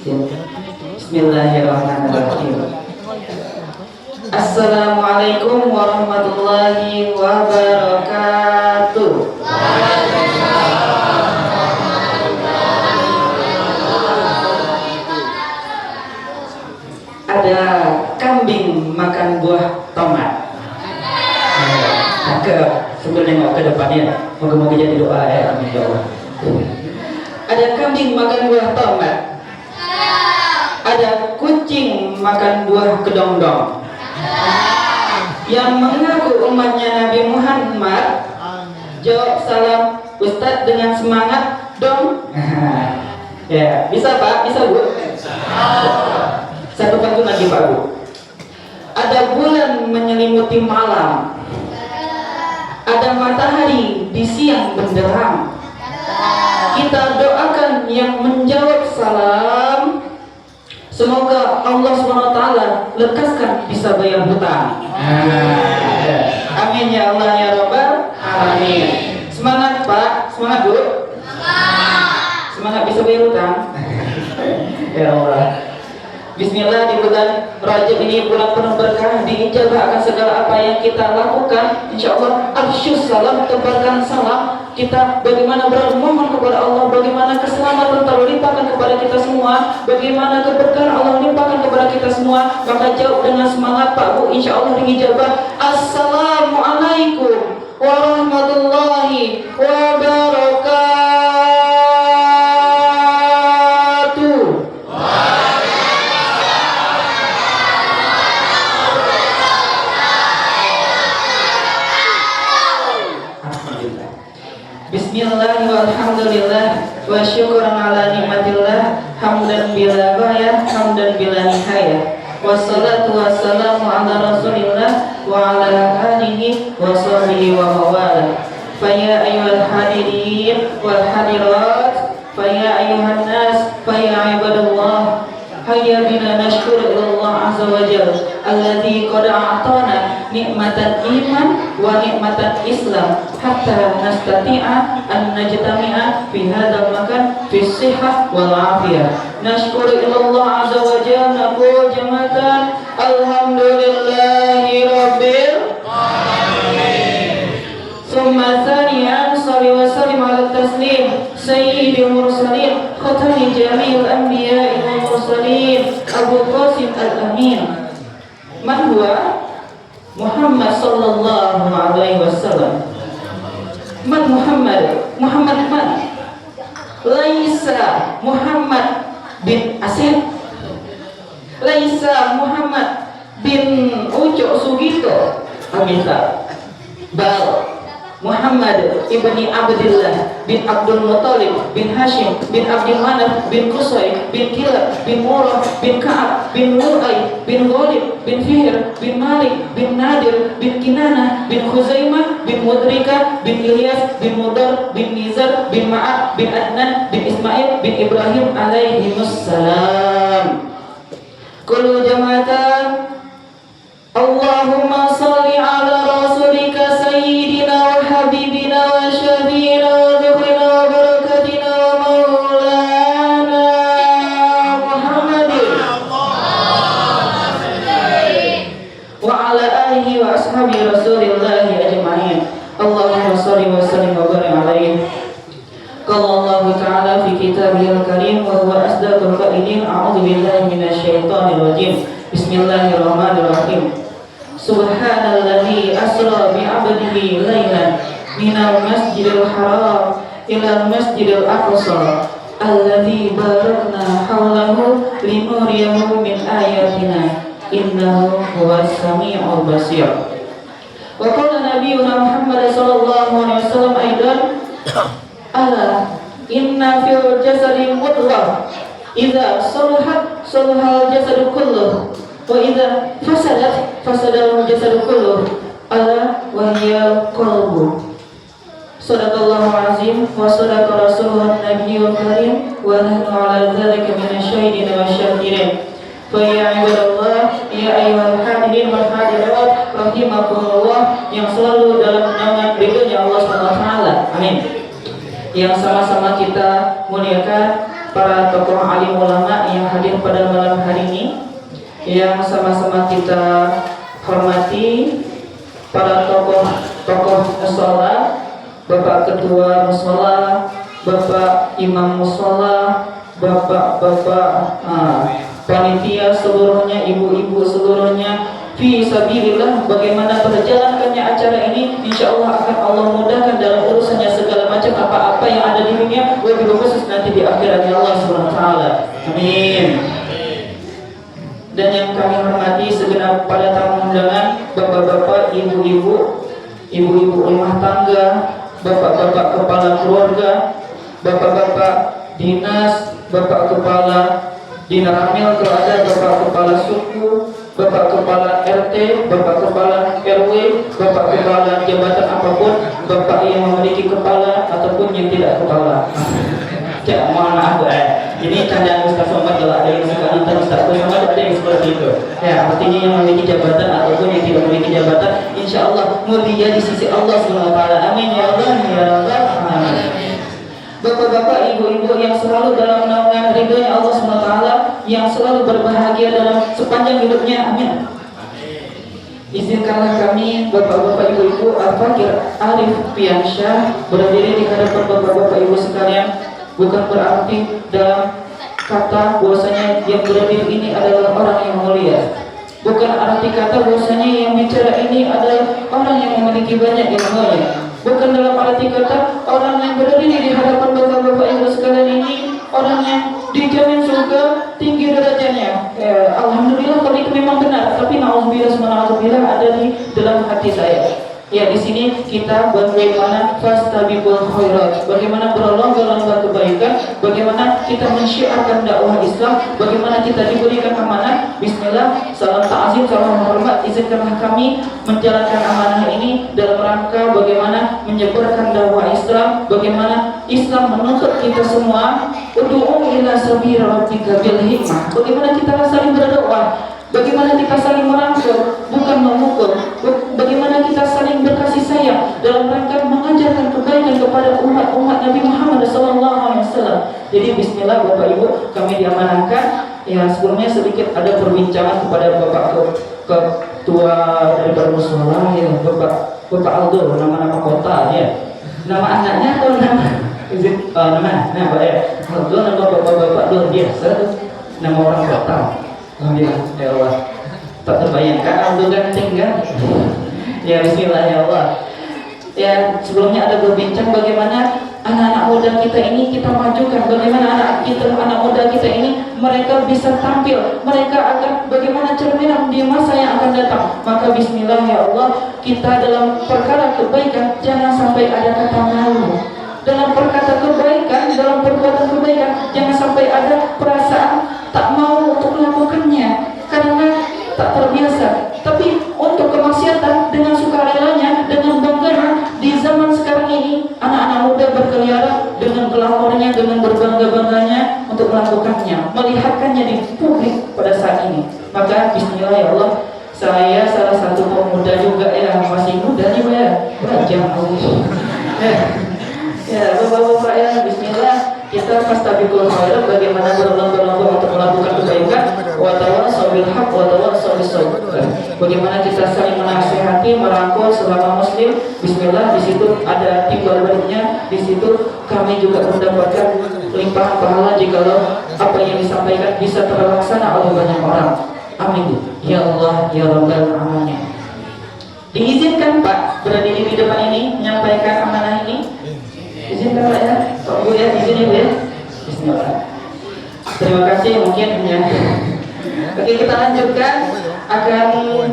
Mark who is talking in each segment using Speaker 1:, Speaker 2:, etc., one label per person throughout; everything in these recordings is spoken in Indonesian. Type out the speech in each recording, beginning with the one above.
Speaker 1: Bismillahirrahmanirrahim. Assalamualaikum warahmatullahi wabarakatuh. Ada kambing makan buah tomat. Sebelum nengok ke depannya, moga-moga jadi doa ya, amin ya Allah. Ada kambing makan buah tomat. Ada kucing makan buah kedongdong. Yang mengaku umatnya Nabi Muhammad, jawab salam Ustadz dengan semangat dong. Ya, bisa Pak, bisa Bu. Satu pantun lagi Pak Bu. Ada bulan menyelimuti malam. Ada matahari di siang benderang. Kita doakan yang menjawab salam, semoga Allah SWT lekaskan bisa bayar hutang. Amin ya Allah ya Rabbal alamin. Semangat Pak, semangat Bu. Semangat bisa bayar hutang. Ya Allah. Bismillah, di bulan Rajab ini bulan penuh berkah, diijabah akan segala apa yang kita lakukan. Insya Allah afsyus salam, tebarkan salam. Kita bagaimana bermohon kepada Allah, bagaimana keselamatan terlimpahkan kepada kita semua, bagaimana keberkahan Allah limpahkan kepada kita semua. Maka jawab dengan semangat Pak Bu, insya Allah diijabah. Assalamualaikum warahmatullahi wabarakatuh. Bismillah walhamdulillah wa syukuran ala nikmatillah, hamdan bila ghayah, hamdan bila nihayah, wassalatu wassalamu ala rasulillah wa ala alihi wa sahbihi wa mawala. Faya ayyuhal hadirin wal hadirat, faya ayyuhan nas, faya ibadallah, hayya bina nashkur ilallah azza wa jalla alladhi qad a'tana nikmatan iman wa nikmatan islam hatta nastati'a an najtami'a fi hadzal makan fi sihhah wal afiyah. Nashkur ilallah azza wa jalla naqul jamatan alhamdulillahi rabbil alamin. Summa thaniyan salli wa sallim ala taslim sayyidil mursalin khatami jami'il anbiya'i wal mursalin Abu Qasim al-Amin. Man huwa Muhammad sallallahu alaihi wasallam. Man Muhammad? Muhammad man? Laisa Muhammad bin Asep, Laisa Muhammad bin Ucok Sugito, Amita. Bal Muhammad ibni Abdullah bin Abdul Muttalib bin Hashim bin Abdul Manaf bin Qusay bin Kilab bin Murrah bin Ka'ab bin Lu'ay bin Ghalib bin Fihr bin Malik bin Nadir bin Kinanah bin Khuzaimah bin Mudrika bin Ilyas bin Mudar bin Nizar bin Ma'ad bin Adnan bin Ismail bin Ibrahim alaihimussalam. Kullu jama'atan Allahumma salli ala rasulika sayyidina wa habibina wa syafiina wa dhukrina wa barakatina wa maulana Muhammadin wa ala alihi wa ashabi rasulillahi ajma'in. Allahumma salli wa sallim wa barik alaihi. Qala Allah ta'ala fi kitabihil karim wa huwa asdaqul qailin. A'udzu billahi minasy syaithanir rajim. Bismillahirrahmanirrahim. Subhanalladzi asra bi'abdihi lailan minal masjidil haram ilal masjidil aqsa alladzi barakna haulahu linuriyahu min ayatina innahu huwas sami'ul basir. Wa qala nabiyyuna Muhammad sallallahu alaihi wasallam aidan, ala inna fil jasadi mudghah idza salahat salahal jasadu kulluh wa idza fasadat fasadal jasadu kulluh ala wa hiya qalbu. Sadaqallahu azim wa sadaqa rasulun nabiyyul karim wa nahnu ala dzalika minasyahidin wa syakirin. Fa ya ibadallah ya ayyuhal hadirin wal hadirat rahimakumullah, yang selalu dalam naungan ridhonya Allah Subhanahu wa taala. Amin. Yang sama-sama kita muliakan para tokoh alim ulama yang hadir pada malam hari ini yang sama-sama kita hormati para tokoh mushola, Bapak Ketua Mushola, Bapak Imam Mushola, Bapak panitia seluruhnya, ibu-ibu seluruhnya. Fi sabilillah, bagaimana berjalankannya acara ini, insya Allah akan Allah mudahkan dalam urusannya segala macam apa-apa yang ada di dunia, wabil khusus nanti di akhiratnya Allah Subhanahu wa taala. Amin. Dan yang kami hormati segenap pada tamu undangan, bapak-bapak, ibu-ibu rumah tangga, bapak-bapak kepala keluarga, bapak-bapak dinas, bapak kepala Dinaramil kalau ada, bapak kepala suku, bapak kepala RT, bapak kepala RW, bapak kepala jabatan apapun, bapak yang memiliki kepala ataupun yang tidak kepala. Ya, mohon maaf ini candaan Ustaz Somad, kalau ada yang suka nonton Ustaz Somad ada yang seperti itu. Ya, artinya yang memiliki jabatan ataupun yang tidak memiliki jabatan, insya Allah mulia di sisi Allah Subhanahu wa taala. Amin ya Allah ya Allah. Amin. Bapak-bapak, ibu-ibu yang selalu dalam naungan ridhonya Allah SWT, yang selalu berbahagia dalam sepanjang hidupnya, amin. Izinkanlah kami, bapak-bapak, ibu-ibu, Al-Fakir Arif Piansyah berdiri di hadapan bapak-bapak, ibu sekalian, bukan berarti dalam kata bahwasanya yang berdiri ini adalah orang yang mulia. Bukan arti kata bahwasanya yang bicara ini adalah orang yang memiliki banyak ilmunya. Bukan dalam arti kata orang yang berdiri di hadapan bapak-bapak ibu sekalian ini orang yang dijamin surga tinggi derajatnya. Alhamdulillah kalau itu memang benar, tapi na'udzubillah ada di dalam hati saya. Ya, di sini kita bagaimana fastabiqul khairat, bagaimana berlomba-lomba kebaikan, bagaimana kita mensyiarkan dakwah Islam, bagaimana kita diberikan amanah. Bismillah, salam ta'zim, salam hormat. Izinkanlah kami menjalankan amanah ini dalam rangka bagaimana menyebarkan dakwah Islam, bagaimana Islam menuntut kita semua ud'u ila sabili rabbika bil hikmah. Bagaimana kita saling berdoa, bagaimana kita saling merangkul, bukan memukul. Bagaimana kita saling berkasih sayang dalam rangka mengajarkan kebaikan kepada umat Nabi Muhammad SAW. Jadi Bismillah Bapak Ibu, kami diamanahkan. Ya, sebelumnya sedikit ada perbincangan kepada Bapak Ketua dari Mushola, ya, Bapak Aldo, nama-nama kota ya. Nama anaknya atau nama Pak ya. Aldo nama bapak-bapak luar biasa tuh. Nama orang kota. Alhamdulillah, ya Allah. Tak terbayangkan Aldo ganteng kan? Ya Bismillah ya Allah. Ya, sebelumnya ada berbincang bagaimana anak-anak muda kita ini kita majukan, bagaimana anak muda kita ini mereka bisa tampil, mereka akan bagaimana cerminan di masa yang akan datang. Maka Bismillah ya Allah, kita dalam perkara kebaikan jangan sampai ada kata malu. Dalam perkata kebaikan, dalam perbuatan kebaikan jangan sampai ada perasaan tak mau untuk melakukannya karena tak terbiasa. Tapi untuk kemaksiatan dengan sukarelanya, dengan bangganya, di zaman sekarang ini anak-anak muda berkeliaran dengan glamornya, dengan berbangga-bangganya untuk melakukannya, melihatkannya di publik pada saat ini. Maka Bismillah ya Allah, saya salah satu pemuda juga ya, masih muda nih ya, berajang ya bapak-bapak ya, Bismillah, kita fastabiqul khairat, bagaimana berlomba-lomba untuk melakukan kebaikan, wa tawassaw bil haqq wa tawassaw bis sabr. Bagaimana kita saling menasihati, merangkul selama muslim. Bismillah, di situ ada timbal baliknya, di situ kami juga mendapatkan limpahan pahala jikalau apa yang disampaikan bisa terlaksana oleh banyak orang. Amin ya Allah ya Rabbal alamin. Diizinkan Pak berdiri di depan ini menyampaikan amanah ini. Izinkan Pak ya, Pak Bu ya, izin ya Bu ya. Bismillah. Terima kasih mungkin ya. Oke, kita lanjutkan akan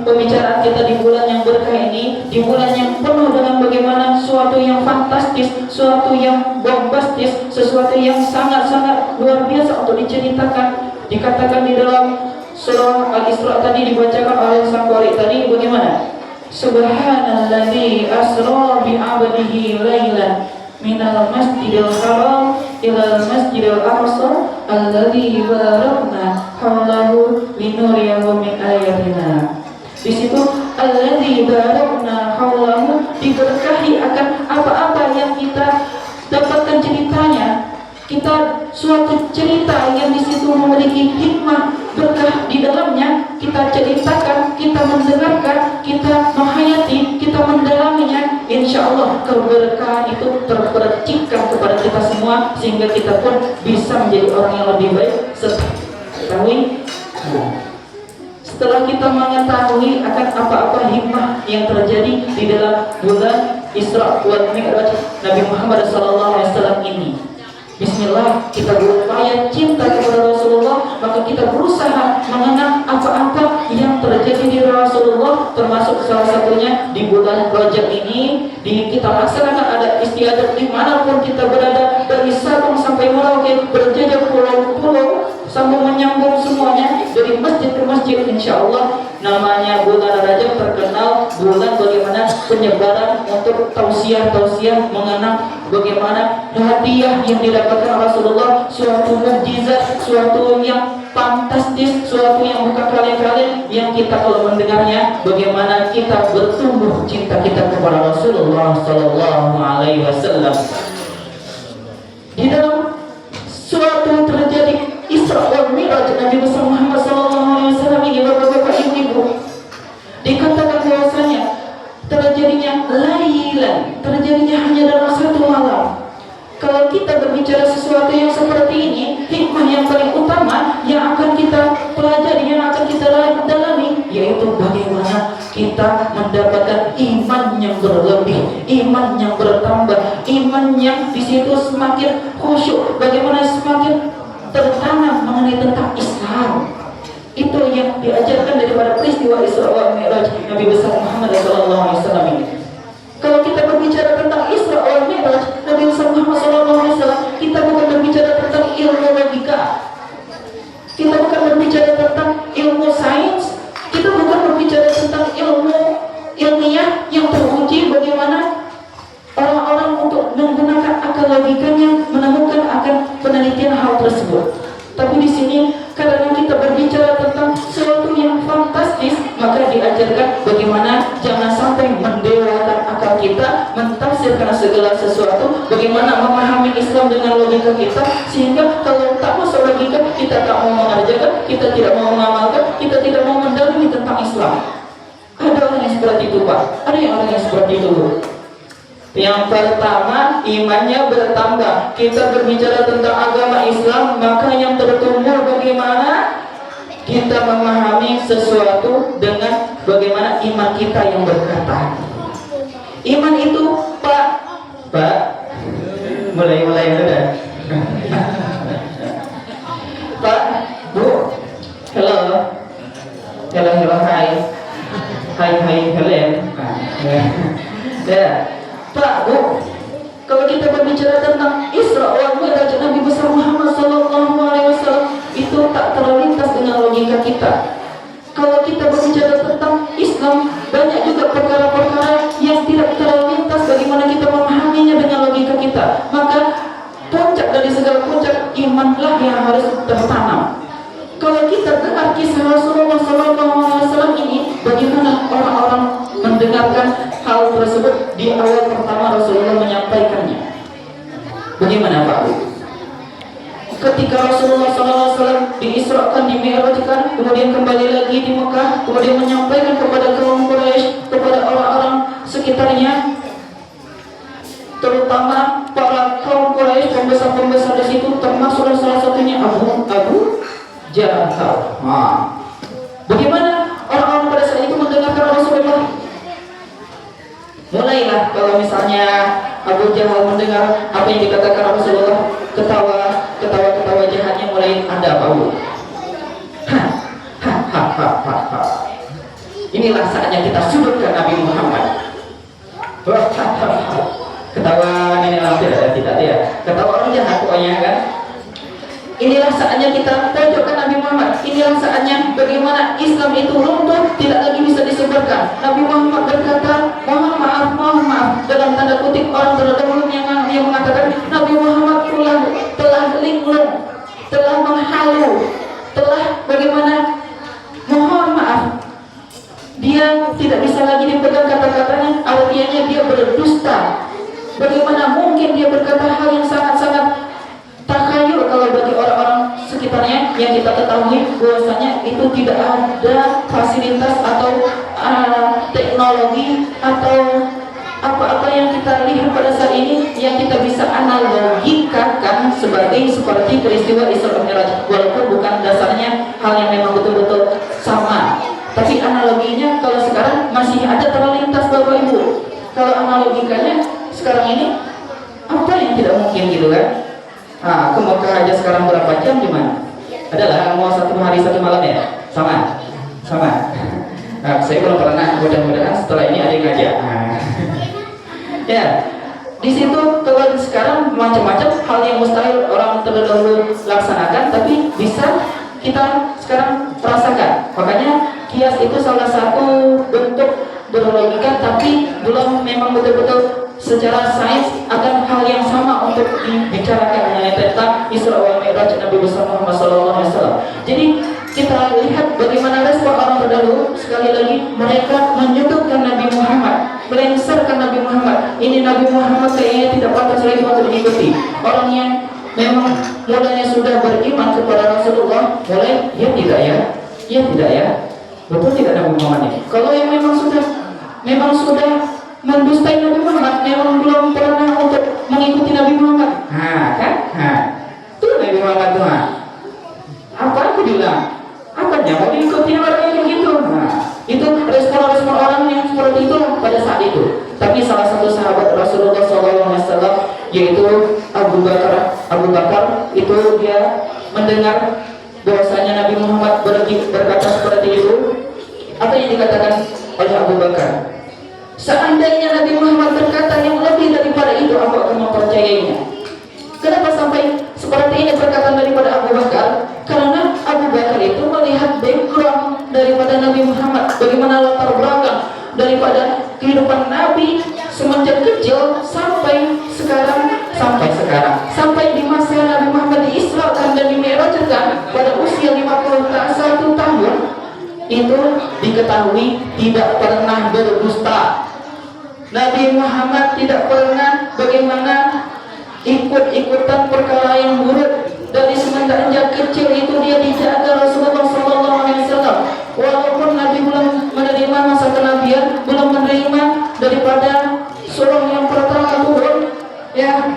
Speaker 1: pembicaraan kita di bulan yang berkah ini, di bulan yang penuh dengan bagaimana suatu yang fantastis, suatu yang bombastis, sesuatu yang sangat-sangat luar biasa untuk diceritakan. Dikatakan di dalam surah Al-Isra tadi dibacakan oleh sang qari tadi bagaimana? Subhanalladzi asra bi 'abdihi lailan minal masjidil haram ilal masjidil aqsa alladzi barakna haulahu linuriyahu min ayatina. Di situ alladzi barakna haulahu, diberkahi akan apa-apa yang kita dapatkan ceritanya. Kita suatu cerita yang di situ memiliki hikmah berkah di dalamnya, kita ceritakan, kita mendengarkan, kita menghayati, kita mendalaminya, insya Allah keberkahan itu terpercikkan kepada kita semua, sehingga kita pun bisa menjadi orang yang lebih baik. Setelah kita mengetahui akan apa-apa hikmah yang terjadi di dalam bulan Isra wal Mi'raj Nabi Muhammad SAW ini, bismillah, kita berupaya cinta kepada Rasulullah, maka kita berusaha mengenal apa-apa yang terjadi di Rasulullah, termasuk salah satunya di bulan Rajab ini. Kita laksanakan ada istiadat dimanapun kita berada, dari Sabang sampai Merauke, berjajah pulau-pulau, sambung menyambung semuanya dari masjid ke masjid. Insya Allah namanya bulan Rajab terkenal bulan bagaimana penyebaran untuk tausiah mengenang bagaimana hadiah yang didapatkan Rasulullah, suatu mukjizat, suatu yang fantastis, suatu yang bukan kaleng-kaleng, yang kita kalau mendengarnya bagaimana kita bertumbuh cinta kita kepada Rasulullah Sallallahu Alaihi Wasallam. Di dalam suatu terjadi Isra wal Mi'raj Nabi besar Muhammad Sallallahu Alaihi Wasallam ini, bapak-bapak, ibu-ibu, dikatakan bahwasanya terjadinya lailan, terjadinya hanya dalam satu malam. Kalau kita berbicara sesuatu yang seperti ini, hikmah yang paling utama yang akan kita pelajari, yang akan kita dalami, yaitu bagaimana kita mendapatkan iman yang berlebih, iman yang bertambah, iman yang di situ semakin khusyuk, bagaimana semakin tertanam mengenai tentang Islam. Itu yang diajarkan daripada peristiwa Isra wal Mi'raj Nabi besar Muhammad SAW ini. Kalau kita berbicara tentang Isra wal Mi'raj Nabi besar Muhammad SAW, kita bukan berbicara tentang ilmu logika, kita bukan berbicara tentang ilmu sains, kita bukan berbicara tentang ilmu ilmiah yang teruji bagaimana orang-orang untuk menggunakan akal logikanya menemukan akan penelitian hal tersebut. Tapi di sini karena kita berbicara tentang sesuatu yang fantastis, maka diajarkan bagaimana jangan sampai mendewakan akal kita, mentafsirkan segala sesuatu, bagaimana memahami Islam dengan logika kita, sehingga kalau tak masuk logika, kita tak mau mengerjakan, kita tidak mau mengamalkan, kita tidak mau mendalami tentang Islam. Ada orang yang seperti itu, Pak. Ada yang orang yang seperti itu, Bu. Yang pertama, imannya bertambah. Kita berbicara tentang agama Islam, maka yang tertumbuh bagaimana kita memahami sesuatu dengan bagaimana iman kita yang berkata. Iman itu, Pak, mulai udah. Pak, Bu, hello, hai, Helen. Ya. Pak, Bu, kalau kita berbicara tentang Isra wal Mi'raj Nabi besar Muhammad Sallallahu Alaihi Wasallam, itu tak terlintas dengan logika kita. Kalau kita berbicara tentang Islam, banyak juga perkara-perkara yang tidak terlintas bagaimana kita memahaminya dengan logika kita. Maka puncak dari segala puncak, imanlah yang harus tertanam. Kalau kita dengar kisah Rasulullah SAW ini, bagaimana orang-orang mendengarkan hal tersebut di awal pertama Rasulullah menyampaikannya. Bagaimana, Pak? Ketika Rasulullah SAW diisrakan, dimi'rajkan, kemudian kembali lagi di Mekah, kemudian menyampaikan kepada kaum Quraisy, kepada orang-orang sekitarnya, terutama para kaum Quraisy, pembesar-pembesar di situ, termasuk salah satunya Abu Jahal. Bagaimana orang-orang pada saat itu mendengarkan Rasulullah? Mulailah kalau misalnya Abu Jahal mendengar apa yang dikatakan Rasulullah, ketawa jahatnya mulai ada, Pak Bu. Inilah saatnya kita sudutkan Nabi Muhammad. Ketawa ini tidak ya. Ketawa orang jahat pokoknya kan. Inilah saatnya kita pojokkan Nabi Muhammad. Inilah saatnya bagaimana Islam itu runtuh, tidak lagi bisa disebarkan. Nabi Muhammad berkata, mohon maaf. Dalam tanda kutip orang terdahulu yang mengatakan Nabi Muhammad telah linglung, telah menghalu, telah bagaimana, mohon maaf. Dia tidak bisa lagi dipegang kata-katanya, artinya dia berdusta. Bagaimana mungkin dia berkata hal yang sangat-sangat takhayul kalau kalau bagi orang-orang sekitarnya yang kita ketahui bahwasanya itu tidak ada fasilitas atau teknologi atau apa-apa yang kita lihat pada saat ini yang kita bisa analogikan seperti peristiwa Isra Mi'raj, walaupun bukan dasarnya hal yang memang betul-betul sama, tapi analoginya kalau sekarang masih ada terlintas Bapak Ibu. Kalau analogikannya sekarang ini apa yang tidak mungkin gitu kan? Ke Mekah aja sekarang berapa jam gimana? Adalah mau 1 hari 1 malam ya? Sama. Nah, saya belum pernah, mudah-mudahan setelah ini ada yang ngajak. Ya, di situ kalau sekarang macam-macam hal yang mustahil orang terdahulu laksanakan, tapi bisa kita sekarang rasakan. Makanya kias itu salah satu bentuk berlogika, tapi belum memang betul-betul secara sains akan hal yang sama untuk dibicarakan mengenai tentang Isra wal Mi'raj Nabi besar Muhammad SAW. Jadi kita lihat bagaimana respon orang terdahulu. Sekali lagi mereka menyudutkan Nabi Muhammad, melengsarkan Nabi Muhammad. Ini Nabi Muhammad kayaknya tidak pantas lagi untuk diikuti. Orang yang memang mulanya sudah beriman kepada Rasulullah, mulai ya tidak ya, betul tidak Nabi Muhammad ini. Kalau yang memang sudah mendustai Nabi Muhammad, memang belum pernah untuk mengikuti Nabi Muhammad. Itu Nabi Muhammad tuh. Apa aku bilang? Apanya mau diikuti orang yang gitu? Itu respon orang yang seperti itu pada saat itu. Tapi salah satu sahabat Rasulullah SAW, yaitu Abu Bakar, itu dia mendengar bahwasanya Nabi Muhammad berkata seperti itu. Apa yang dikatakan oleh Abu Bakar? Seandainya Nabi Muhammad berkata yang lebih daripada itu, aku akan mempercayainya. Kenapa sampai seperti ini perkataan daripada Abu Bakar? Karena Abu Bakar itu melihat background daripada Nabi Muhammad, bagaimana latar belakang daripada kehidupan Nabi semenjak kecil sampai sekarang, di masa Nabi Muhammad diisrakan dan dimi'rajkan pada usia 51 tahun, itu diketahui tidak pernah berdusta. Nabi Muhammad tidak pernah bagaimana ikut-ikutan perkara yang buruk. Dari semenjak kecil itu dia dijaga Rasulullah SAW. Walaupun Nabi belum menerima masa kenabian, belum menerima daripada surah yang pertama turun, ya,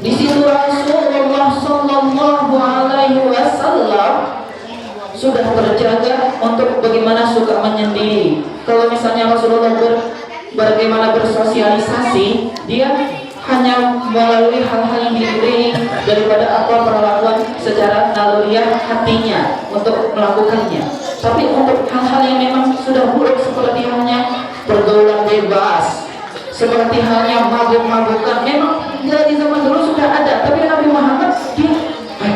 Speaker 1: di situ Rasulullah SAW sudah terjaga untuk bagaimana suka menyendiri. Kalau misalnya Rasulullah bagaimana bersosialisasi, dia hanya melalui hal-hal yang diberi daripada apa perlakuan secara naluriah hatinya untuk melakukannya. Tapi untuk hal-hal yang memang sudah buruk seperti halnya pergaulan bebas, seperti halnya mabuk-mabukan, memang dari zaman dulu sudah ada. Tapi Nabi Muhammad dia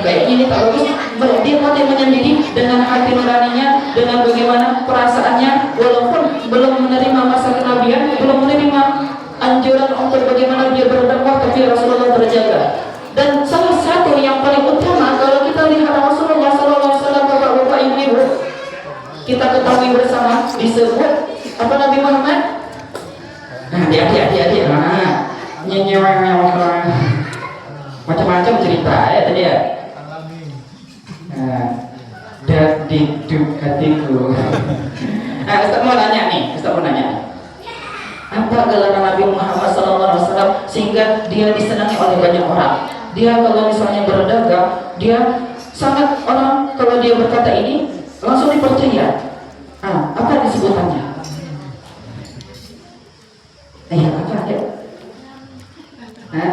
Speaker 1: kayaknya ini tak bagus. Dia mati menyendiri dengan hati nuraninya, dengan bagaimana perasaannya, walaupun belum menerima masa kenabian, belum menerima anjuran untuk bagaimana dia berdakwah, tapi Rasulullah terjaga. Dan salah satu yang paling utama kalau kita lihat Rasulullah SAW, bapak-bapak, ibu-ibu, kita ketahui bersama disebut apa Nabi Muhammad? Adik-adik, macam-macam cerita ya tadi ya. Dadiduk hatiku. Ustaz mau nanya nih. Apa gelaran Nabi Muhammad SAW sehingga dia disenangi oleh banyak orang? Dia kalau misalnya berdagang, dia sangat orang kalau dia berkata ini langsung dipercaya. Apa disebutannya? Apa ya?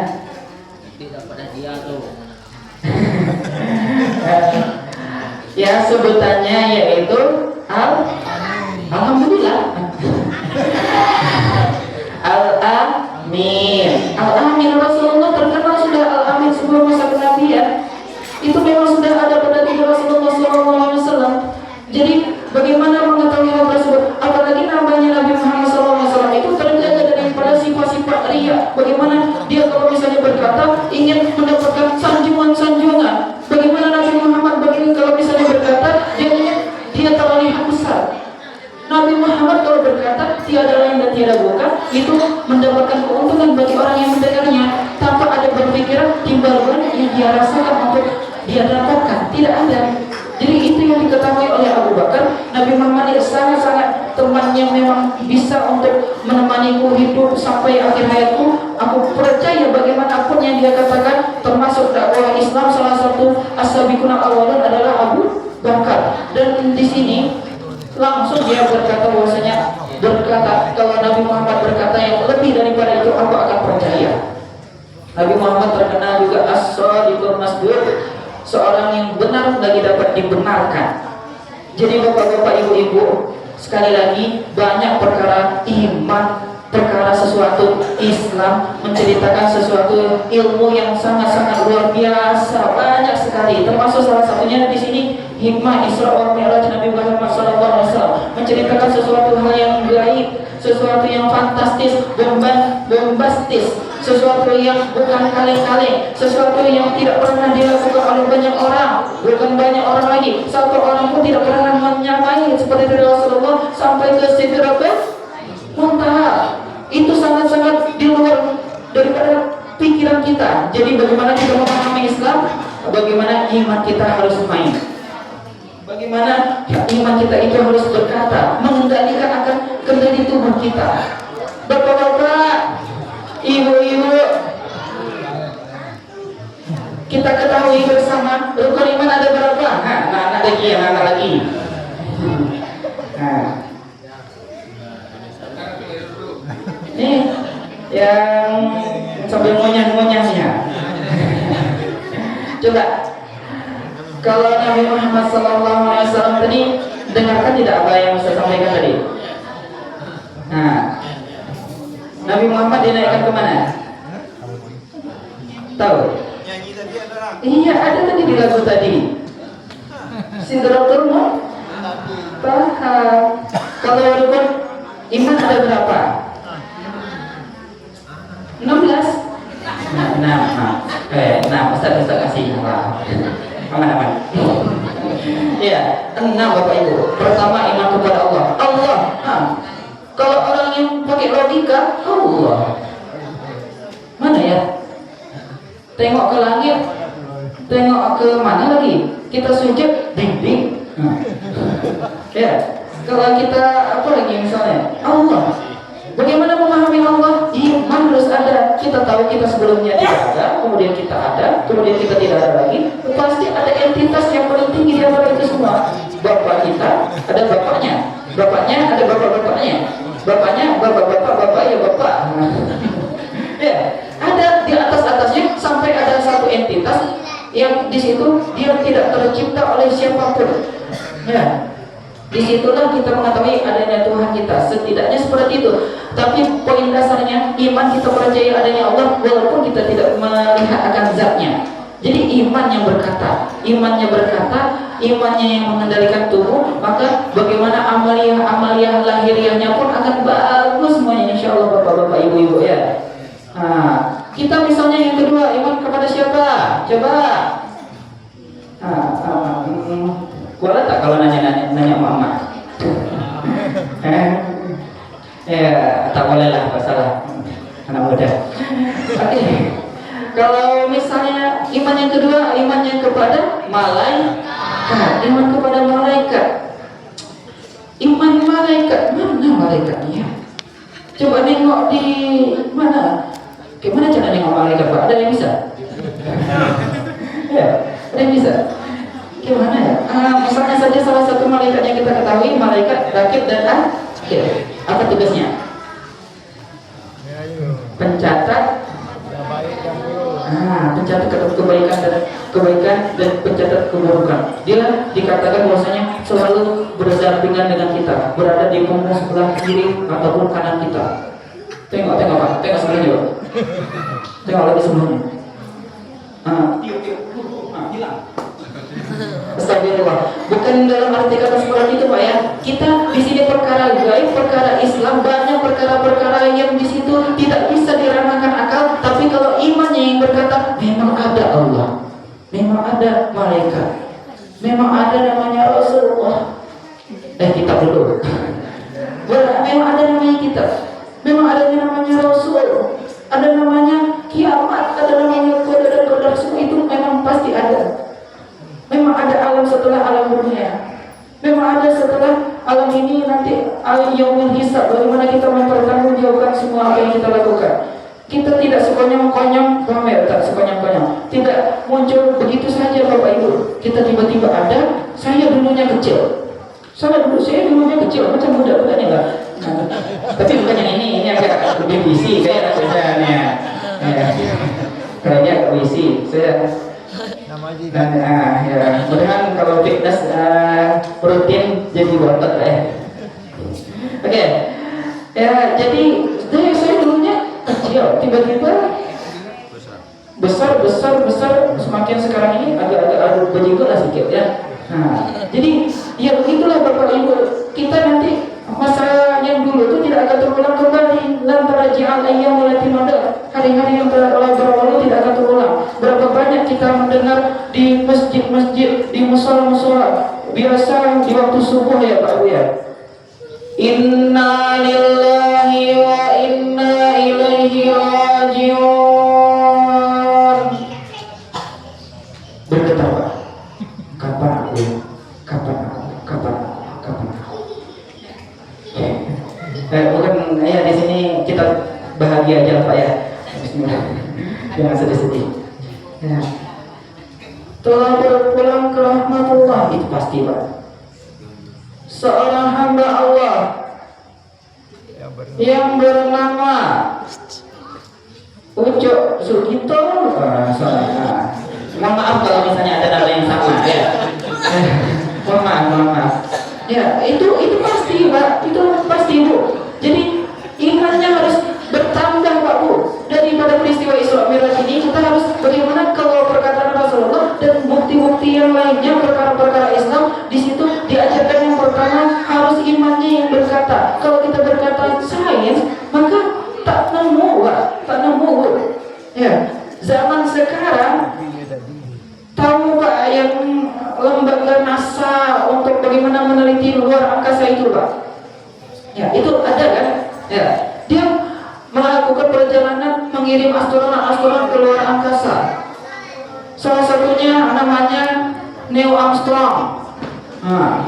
Speaker 2: Tidak pada dia tuh.
Speaker 1: Ya sebutannya yaitu Alhamdulillah. Al-Amin Rasulullah terkenal sudah Al-Amin sebelum masa kenabian. Itu memang sudah ada pada diri Rasulullah SAW. Jadi bagaimana mengetahui hal tersebut? Apalagi namanya Nabi Muhammad SAW itu terjaga daripada sifat-sifat riya. Bagaimana dia kalau misalnya berkata ingin mendapatkan sanjungan. Bagaimana Nabi Muhammad kalau misalnya berkata dia terlihat besar. Nabi Muhammad kalau berkata tiada lain dan tiada bukan, itu mendapatkan keuntungan bagi orang yang mendengarnya tanpa ada berpikiran timbal balik yang dia rasakan untuk dia dapatkan? Tidak ada. Jadi itu yang diketahui oleh Abu Bakar. Nabi Muhammad ini sangat-sangat teman yang memang bisa untuk menemaniku hidup sampai akhir hayatku. Aku percaya bagaimanapun yang dia katakan, termasuk dakwah Islam, salah satu as-sabiqun al-awwalun adalah Abu Bakar. Dan di sini langsung dia berkata bahwasanya, kalau Nabi Muhammad berkata yang lebih daripada itu, aku akan percaya. Nabi Muhammad terkenal juga as-sadiqul masduq, seorang yang benar lagi dapat dibenarkan. Jadi bapak-bapak, ibu-ibu, sekali lagi banyak perkara iman, perkara sesuatu Islam, menceritakan sesuatu ilmu yang sangat-sangat luar biasa, banyak sekali. Termasuk salah satunya di sini hikmah Isra wal Mi'raj Nabi Muhammad SAW, menceritakan sesuatu hal yang gaib, sesuatu yang fantastis, bombastis, sesuatu yang bukan kaleng-kaleng, sesuatu yang tidak pernah dilakukan oleh banyak orang, bukan banyak orang lagi, satu orang pun tidak pernah menyamai seperti dari Rasulullah sampai ke Sidratul Muntaha. Itu sangat-sangat di luar daripada pikiran kita. Jadi bagaimana kita memahami Islam, bagaimana iman kita harus main, bagaimana iman kita itu harus berkata, mengendalikan akan kendali tubuh kita. Bapak-bapak, ibu-ibu, kita ketahui bersama rukun iman ada berapa? Anak lagi, anak lagi. Ini yang sambil ngunyah-ngunyahnya. Coba, kalau Nabi Muhammad SAW tadi dengarkan tidak apa yang saya sampaikan tadi? Nabi Muhammad dinaikkan kemana? Tahu? Iya, ada tadi di lagu tadi. Sidratul Muntaha. Kalau rukun iman ada berapa? 16. Ustaz kasih aman. Ya, 6 Bapak Ibu. Pertama, iman kepada Allah. Kalau orang yang pakai logika, Allah mana ya? Tengok ke langit, tengok ke mana lagi? Kita sujud dinding. Ya, kalau kita apa lagi misalnya? Allah. Bagaimana memahami Allah? Iman harus ada. Kita tahu kita sebelumnya tidak ada, kemudian kita ada, kemudian kita tidak ada lagi. Pasti ada entitas yang paling tinggi di antara itu semua. Bapak kita ada bapaknya, bapaknya ada bapak-bapaknya, bapaknya bapak-bapak, bapak ya bapak. Ya, ada di atas-atasnya sampai ada satu entitas yang di situ dia tidak tercipta oleh siapapun. Ya. Disitulah kita mengetahui adanya Tuhan kita, setidaknya seperti itu. Tapi poin dasarnya iman kita percaya adanya Allah walaupun kita tidak melihat akan zatnya. Jadi iman yang berkata, imannya yang mengendalikan tubuh, maka bagaimana amaliyah lahiriahnya pun akan bagus semuanya, insya Allah bapak-bapak, ibu-ibu ya. Kita misalnya yang kedua, iman kepada siapa? Coba. Boleh tak kalau nanya mama? Ya, tak boleh lah, masalah anak muda. Oke. Kalau misalnya iman yang kedua, imannya kepada malaikat, iman kepada malaikat. Iman malaikat, mana malaikatnya? Coba nengok di mana? Gimana cara nengok malaikat, Pak? Ada yang bisa? Ya, ada yang bisa? Gimana ya? Misalnya saja salah satu malaikat yang kita ketahui, malaikat rakib dan akhir. Apa tugasnya? Pencatat. Pencatat kebaikan dan pencatat keburukan. Dia dikatakan bahwasanya selalu berdampingan dengan kita, berada di punggung sebelah kiri ataupun kanan kita. Tengok Pak, tengok sebelahnya Pak. Tengok lagi sebelahnya. Hilang. Astagfirullah. Bukan dalam arti kata seperti itu Pak ya. Kita di sini perkara gaib, perkara Islam, banyak perkara-perkara yang di situ tidak bisa diramahkan akal. Tapi kalau imannya yang berkata memang ada Allah, memang ada malaikat, memang ada namanya Rasulullah. Kita dulu. Memang ada namanya kita, memang ada namanya Rasul, ada namanya kiamat, ada namanya kodar semua itu memang pasti ada. Memang ada alam setelah alam dunia. Memang ada setelah alam ini nanti yaumul hisab, bagaimana kita mempertanggungjawabkan semua apa yang kita lakukan. Kita tidak sekonyong-konyong pamer, tak sekonyong-konyong. Tidak muncul begitu saja Bapak Ibu. Kita tiba-tiba ada, saya dulunya kecil. Saya dulunya kecil, macam budak ini lah. Tapi bukan yang ini agak lebih visi kayak sebenarnya. Kayaknya agak visi. Saya dan ya, mudah-mudahan kalau fitness rutin jadi workout Oke. Ya, jadi saya dulunya kecil, tiba-tiba besar, semakin sekarang ini agak begitu lah sedikit ya. Nah, jadi ya begitulah Bapak Ibu, kita nanti masa yang dulu itu tidak akan terulang kembali. Lantaran ji'al ayyam allati madat, hari-hari yang telah berlalu tidak akan terulang. Berapa banyak kita mendengar di masjid-masjid, di musola-musola biasa di waktu subuh ya Pak Bu ya. Inna lillahi wa inna ilaihi rajiun. Bergetar Pak. Kapan aku? Bukan ya, di sini kita bahagia aja Pak ya. Bismillah. Jangan sedih-sedih. Ya. Telah berpulang ke rahmatullah, itu pasti Pak. Seorang hamba Allah yang bernama Ucok Sugito. Mohon maaf kalau misalnya ada nama yang sama ya. Mohon maaf. Ya, itu pasti Pak, itu pasti Bu. Jadi imannya harus bertambah Pak Bu. Daripada peristiwa Isra Mi'raj ini kita harus bagaimana kalau perkataan Rasulullah dan bukti-bukti yang lainnya perkara-perkara Islam, di situ diajarkan yang pertama harus imannya yang berkata. Kalau kita berkata sains, maka tak nemu Bu. Ya, zaman sekarang tahu Pak yang lembaga NASA untuk bagaimana meneliti luar angkasa itu Pak. Ya, itu ada kan? Ya, dia melakukan perjalanan mengirim astronot ke luar angkasa. Salah satunya namanya Neil Armstrong.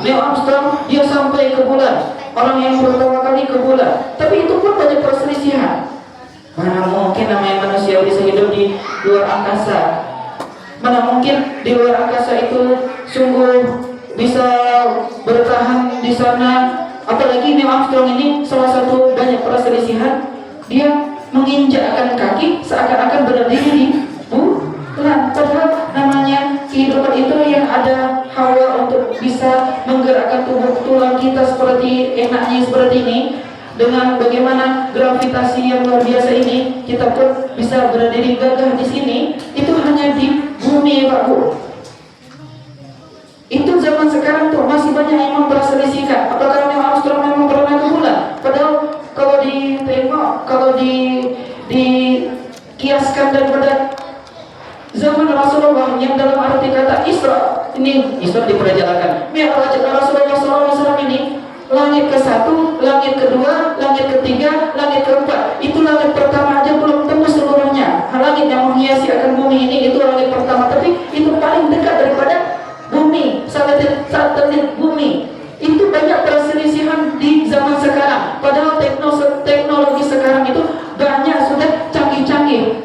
Speaker 1: Neil Armstrong dia sampai ke bulan, orang yang pertama kali ke bulan. Tapi itu pun banyak perselisihan. Mana mungkin namanya manusia bisa hidup di luar angkasa? Mana mungkin di luar angkasa itu sungguh bisa bertahan di sana? Apalagi Neil Armstrong ini salah satu banyak perselisihan. Dia menginjakkan kaki seakan-akan berdiri di bulan. Padahal namanya kehidupan itu yang ada hawa untuk bisa menggerakkan tulang kita seperti enaknya seperti ini. Dengan bagaimana gravitasi yang luar biasa ini, kita pun bisa berdiri gagah di sini. Itu hanya di bumi Pak Bu. Itu zaman sekarang tuh masih banyak yang memperselisihkan apakah Neil Armstrong memang pernah ke bulan. Padahal kalau ditengok, kalau dikiaskan daripada zaman Rasulullah yang dalam arti kata Isra diperjalankan. Mi'raj Rasulullah SAW ini langit ke-1, langit kedua, langit ketiga, langit keempat. Itu langit pertama aja belum tembus seluruhnya. Langit yang menghiasi akan bumi ini itu langit pertama, tapi itu paling dekat daripada bumi, satelit bumi. Itu banyak perselisihan di zaman sekarang. Padahal teknologi sekarang itu banyak sudah canggih-canggih.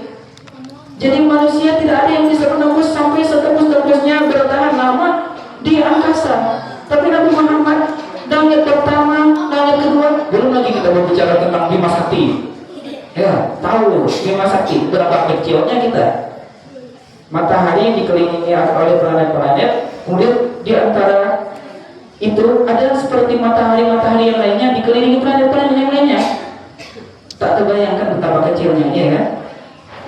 Speaker 1: Jadi manusia tidak ada yang bisa menembus sampai setembus-tembusnya bertahan lama di angkasa. Tapi Nabi Muhammad langit pertama, langit kedua, belum lagi kita berbicara tentang Bima Sakti. Ya, tahu Bima Sakti berapa kecilnya kita. Matahari dikelilingi oleh planet-planet, kemudian di antara itu ada seperti matahari yang lainnya dikelilingi planet-planet yang lainnya. Tak terbayangkan betapa kecilnya, ya kan?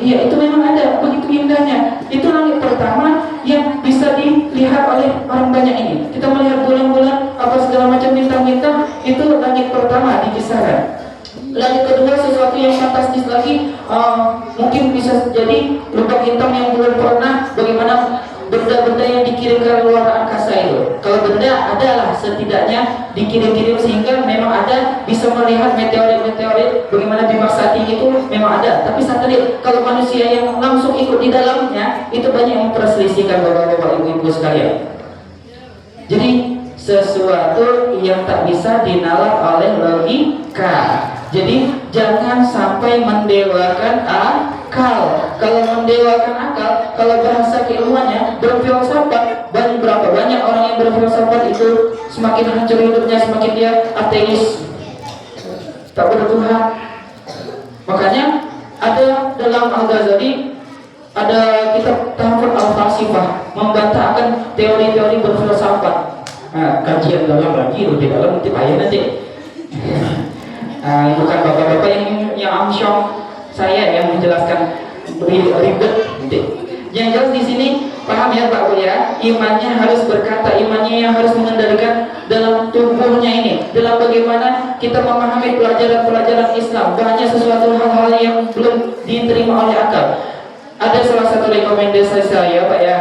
Speaker 1: Iya, itu memang ada, begitu indahnya. Itu langit pertama yang bisa dilihat oleh orang banyak ini. Kita melihat bulan-bulan, apa segala macam bintang-bintang, itu langit pertama dikisahkan. Langit kedua sesuatu yang fantastis lagi, mungkin bisa jadi lubang hitam yang belum pernah, bagaimana benda-benda yang dikirimkan luar angkasa itu. Kalau benda adalah setidaknya dikirim-kirim sehingga memang ada bisa melihat meteorit-meteorit bagaimana Bima Sakti itu memang ada. Tapi satelit kalau manusia yang langsung ikut di dalamnya itu banyak yang memperselisihkan bapak-bapak ibu-ibu sekalian. Jadi sesuatu yang tak bisa dinalar oleh logika. Jadi jangan sampai mendewakan akal. Kalau mendewakan akal, kalau bahasa keilmuannya berfilsafat, berapa banyak orang yang berfilsafat itu semakin hancur hidupnya, semakin dia ateis, tak bertuhan. Makanya ada dalam Al-Ghazali ada kitab Tahfudz Al-Falsifah membantah akan teori-teori berfilsafat. Nah, kajian dalam lagi lebih dalam nanti payah nanti. Bukan bapak-bapak yang amsyong, saya yang menjelaskan ribet nanti. Yang jelas di sini paham ya Pak Bu ya, imannya harus berkata, imannya yang harus mengendalikan dalam tubuhnya ini, dalam bagaimana kita memahami pelajaran-pelajaran Islam. Banyak sesuatu hal-hal yang belum diterima oleh akal. Ada salah satu rekomendasi saya Pak ya,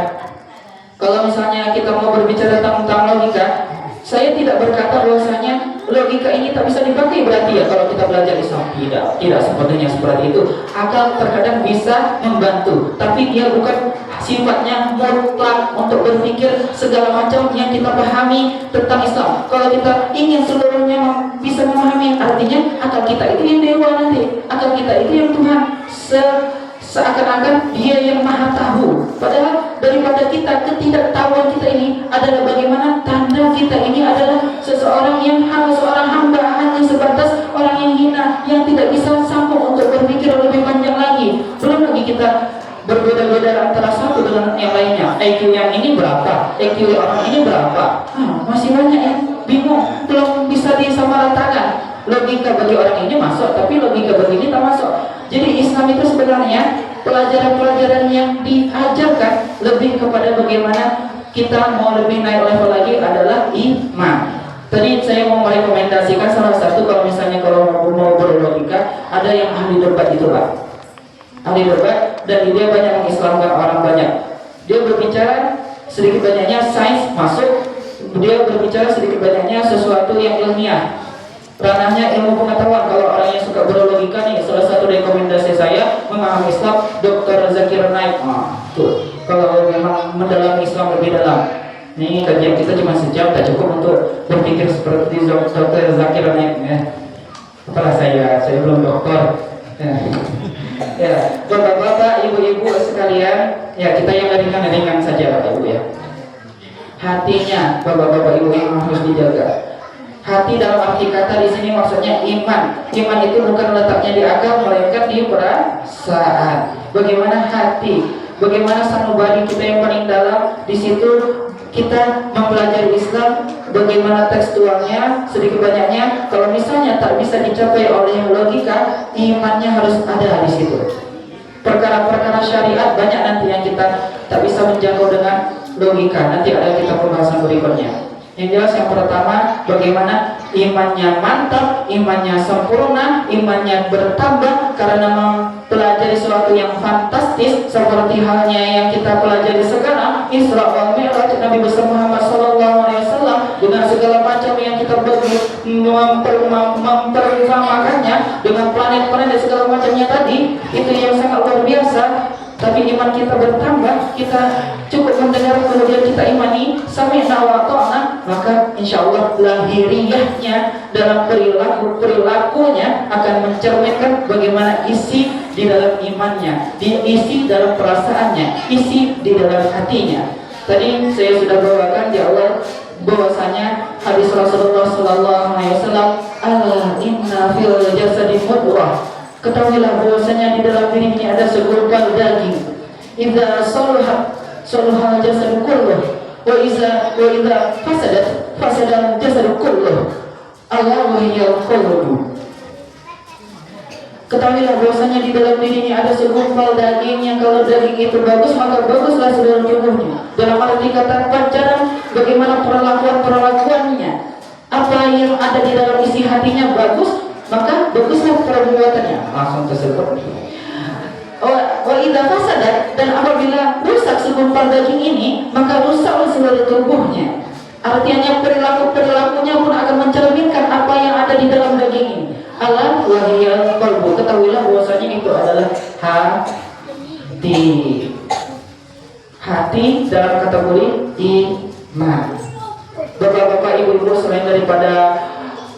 Speaker 1: kalau misalnya kita mau berbicara tentang logika, saya tidak berkata bahwasanya logika ini tak bisa dipakai berarti ya kalau kita belajar Islam. Tidak sepertinya seperti itu. Akal terkadang bisa membantu, tapi dia bukan sifatnya mutlak untuk berpikir segala macam yang kita pahami tentang Islam. Kalau kita ingin seluruhnya bisa memahami, artinya akal kita itu yang dewa nanti, akal kita itu yang Tuhan. Seakan-akan dia yang maha tahu. Padahal daripada kita ketidaktahuan kita ini adalah bagaimana tanda kita ini adalah seseorang yang hanya seorang hamba, hanya sebatas orang yang hina, yang tidak bisa sanggup untuk berpikir lebih panjang lagi. Belum lagi kita berbeda-beda antara satu dengan yang lainnya. IQ yang ini berapa? IQ orang ini berapa? Masih banyak yang bingung, belum bisa disamaratakan. Logika bagi orang ini masuk, tapi logika bagi ini tak masuk. Jadi Islam itu sebenarnya pelajaran-pelajaran yang diajarkan lebih kepada bagaimana kita mau lebih naik level lagi adalah iman. Tadi saya mau merekomendasikan salah satu, kalau misalnya kalau mau berlogika, ada yang ahli debat itu Pak. Ahli debat, dan dia banyak mengislamkan orang banyak. Dia berbicara sedikit banyaknya sains masuk, dia berbicara sedikit banyaknya sesuatu yang ilmiah. Ranahnya ilmu pengetahuan. Kalau orang yang suka berlogika nih, salah satu rekomendasi saya memahami Islam Dr. Zakir Naik. Tuh, kalau memang mendalami Islam lebih dalam. Ini kajian kita cuma sejam, tak cukup untuk berpikir seperti Dr. Zakir Naik. Apalah saya belum doktor. Ya, bapak-bapak, ibu-ibu sekalian, ya kita yang ringan-ringan saja Bapak Ibu ya. Hatinya bapak-bapak ibu yang harus dijaga. Hati dalam arti kata di sini maksudnya iman. Iman itu bukan letaknya di akal, melainkan di perasaan. Bagaimana hati, bagaimana sanubari kita yang paling dalam, di situ kita mempelajari Islam, bagaimana tekstualnya, sedikit banyaknya. Kalau misalnya tak bisa dicapai oleh logika, imannya harus ada di situ. Perkara-perkara syariat banyak nanti yang kita tak bisa menjangkau dengan logika. Nanti ada kita pembahasan berikutnya. Yang jelas yang pertama, bagaimana imannya mantap, imannya sempurna, imannya bertambah karena mempelajari sesuatu yang fantastis seperti halnya yang kita pelajari sekarang, Isra wal Mi'raj Nabi besar Muhammad SAW, dengan segala macam yang kita memperumpamakannya dengan planet-planet dan segala macamnya tadi, itu yang sangat luar biasa. Tapi iman kita bertambah, kita cukup mendengar kemudian kita imani sami'na wa ta'na, maka insya Allah lahiriahnya dalam perilakunya akan mencerminkan bagaimana isi di dalam imannya, isi dalam perasaannya, isi di dalam hatinya. Tadi saya sudah bawakan di awal bahwasanya hadis Rasulullah SAW, ala inna fil jasadi mudghah. Ketahuilah bahwasanya di dalam diri ini ada segumpal daging. Idza salahat salahal jasad kulluh, wa idza fasadat fasada jasad kulluh. Allah wa hiya qalbu. Ketahuilah bahwasanya di dalam diri ini ada segumpal daging yang kalau daging itu bagus maka baguslah seluruh tubuhnya. Dalam arti kata pancaran bagaimana perlakuannya, apa yang ada di dalam isi hatinya bagus, maka baguslah perbuatannya. Langsung tersebut. Wa idza fasadat, dan apabila rusak segumpal daging ini, maka rusaklah seluruh tubuhnya. Artinya perilakunya pun akan mencerminkan apa yang ada di dalam daging ini. Ala wahiyal qalbu, ketahuilah bahwasanya itu adalah hati. Hati dalam kategori iman. Bapak-bapak, ibu-ibu, selain daripada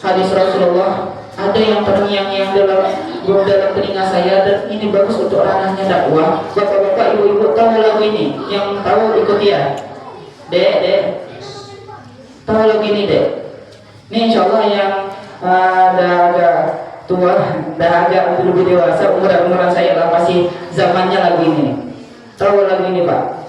Speaker 1: hadis Rasulullah, ada yang terngiang-ngiang dalam telinga saya, dan ini bagus untuk ranahnya dakwah. Bapak-bapak, ibu-ibu, tahu lagu ini? Yang tahu ikuti ya. Dek, tahu lagu ini, Dek? Ini insya Allah yang dah agak tua, dah agak lebih dewasa, umuran saya lah, masih zamannya lagu ini. Tahu lagu ini, Pak?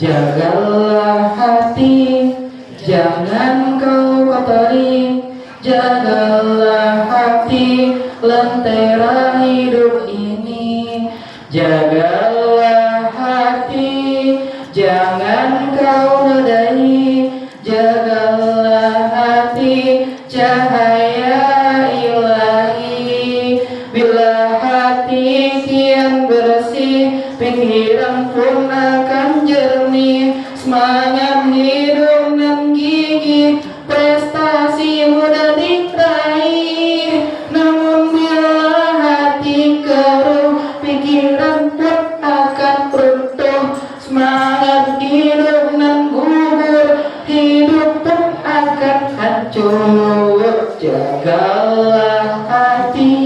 Speaker 1: Jagalah hati, jangan kau kotori. Jagalah hati, lentera hidup ini. Jagalah hati, jangan kau nodai. Jagalah hati, cahaya ilahi. Bila hati kian bersih, pikiran pun akan jernih. Semangat hidup dan gigih, prestasi mudah diraih. Namun bila hati keruh, pikiran pun akan runtuh. Semangat hidup dan gugur, hidup pun akan hancur. Jagalah hati,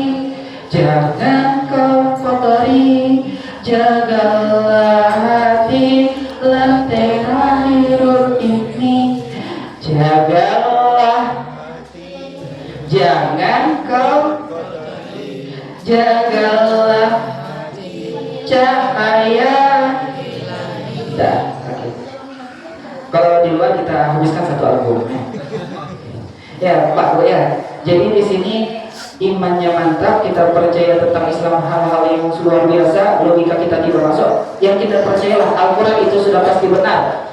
Speaker 1: jangan kau kotori. Jagalah hati, lentera hidup ini. Jagalah, jangan kau, jagalah cahaya. Dah. Kalau di luar kita habiskan satu album. Ya Pak Bu ya. Jadi di sini imannya mantap, kita percaya tentang Islam hal-hal yang luar biasa, logika kita tidak masuk. Yang kita percayalah Al-Quran itu sudah pasti benar,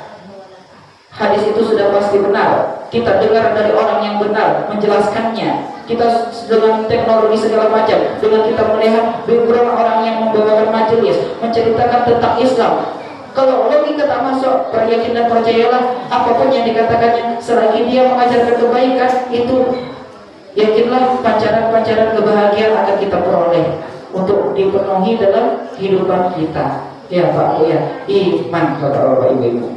Speaker 1: hadis itu sudah pasti benar. Kita dengar dari orang yang benar menjelaskannya. Kita dengan teknologi segala macam, dengan kita melihat beberapa orang yang membawakan majelis menceritakan tentang Islam. Kalau logika tak masuk, peryakin dan percayalah apapun yang dikatakannya, selagi dia mengajarkan kebaikan, itu yakinlah pancaran-pancaran kebahagiaan akan kita peroleh untuk dipenuhi dalam kehidupan kita. Ya Pak, ya iman Bapak-bapak, ibu-ibu.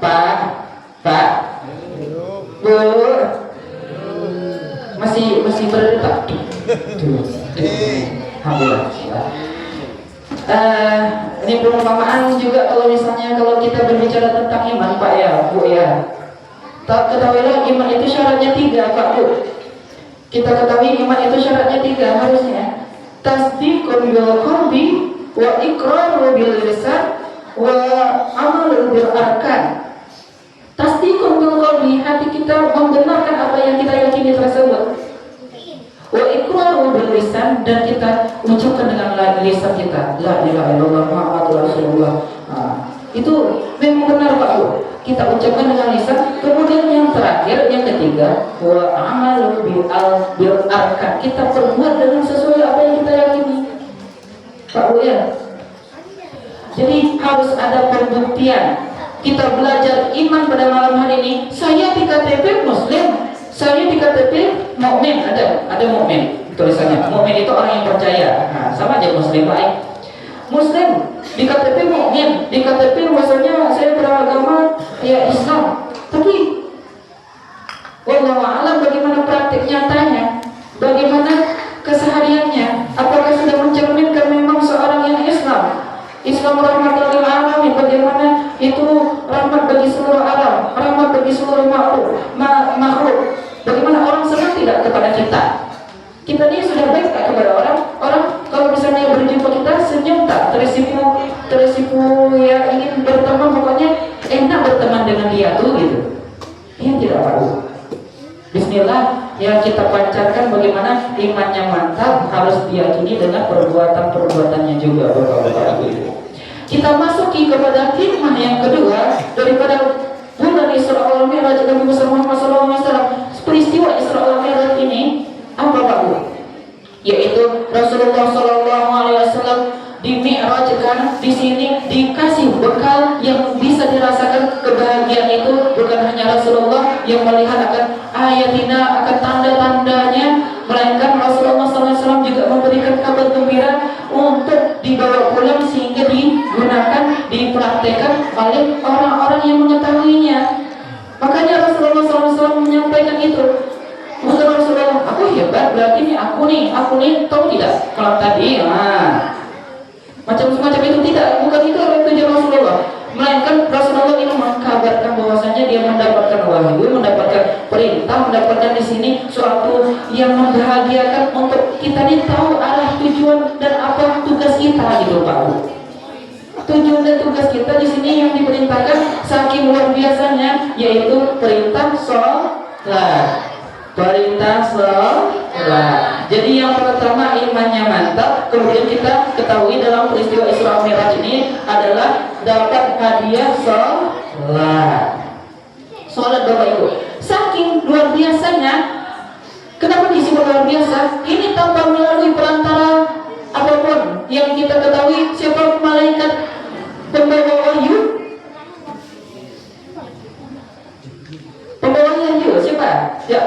Speaker 1: Pak, Bu, masih berdetak. Alhamdulillah. Ini perumpamaan juga kalau misalnya kalau kita berbicara tentang iman, Pak ya, Bu ya. Ketahuilah iman itu syaratnya 3, Pak Bu. Kita ketahui iman itu syaratnya 3 harusnya. Tasdiqun bil qalbi, wa iqraru bil lisan, wa amalu bil arkan. Tasdiqun bil qalbi, hati kita membenarkan apa yang kita yakini tersebut. Wa iqraru bil lisan, dan kita ucapkan dengan lisan kita, la ilaha illallah Muhammadur Rasulullah. Itu memang benar Pak Bu. Kita ucapkan dengan lisan. Kemudian yang terakhir, yang ketiga, wa amalu bil arkan, kita perbuat dengan sesuai apa yang kita yakini, Pak Bu ya. Jadi harus ada pembuktian. Kita belajar iman pada malam hari ini. Saya di KTP Muslim, saya di KTP mukmin, ada mukmin tulisannya. Mukmin itu orang yang percaya. Sama aja Muslim baik. Muslim di KTP mukmin, di KTP maksudnya saya beragama ya Islam. Tapi wallahu a'lam bagaimana praktik nyatanya, bagaimana kesehariannya, apakah sudah mencerminkan memang seorang yang Islam rahmatan lil alamin, bagaimana itu rahmat bagi seluruh alam, rahmat bagi seluruh makhluk. Bagaimana orang senang tidak kepada kita? Kita ini sudah baik tak kepada orang? Orang kalau misalnya berjumpa kita senyum tak? Tersipu ya ingin berteman, pokoknya enak berteman dengan dia tuh gitu. Iya tidak Pak Bu. Bismillah, yang kita pancarkan bagaimana imannya mantap harus diyakini dengan perbuatan-perbuatannya juga Bapak-bapak Ibu. Kita masuki kepada hikmah yang kedua daripada bulan Isra wal Mi'raj Nabi Muhammad SAW. Peristiwa Isra wal Mi'raj ini apa Pak Bu? Yaitu Rasulullah SAW di Mi'rajkan, di sini dikasih bekal yang bisa dirasakan yang melihat akan ayatina, akan tanda-tandanya, melainkan Rasulullah SAW juga memberikan kabar gembira untuk dibawa pulang sehingga digunakan, dipraktekkan oleh orang-orang yang mengetahuinya. Makanya Rasulullah SAW menyampaikan itu. Bukan Rasulullah, aku hebat, berarti ini aku nih, tahu tidak? Kalau tadi, macam semacam itu tidak, bukan itu tujuan Rasulullah. Melainkan Rasulullah ini mengkabarkan bahwasanya dia mendapatkan wahyu, mendapatkan perintah, mendapatkan di sini suatu yang membahagiakan untuk kita ini tahu arah tujuan dan apa tugas kita gitu Pak Bu. Tujuan dan tugas kita di sini yang diperintahkan saking luar biasanya, yaitu perintah sholat. Perintah sholat. Jadi yang pertama imannya mantap, kemudian kita ketahui dalam peristiwa Isra Mi'raj ini adalah dapat hadiah sholat. Sholat Bapak Ibu, saking luar biasanya. Kenapa disebut luar biasa? Ini tanpa melalui perantara apapun. Yang kita ketahui siapa malaikat pembawa wahyu? Pembawa wahyu siapa? Ya,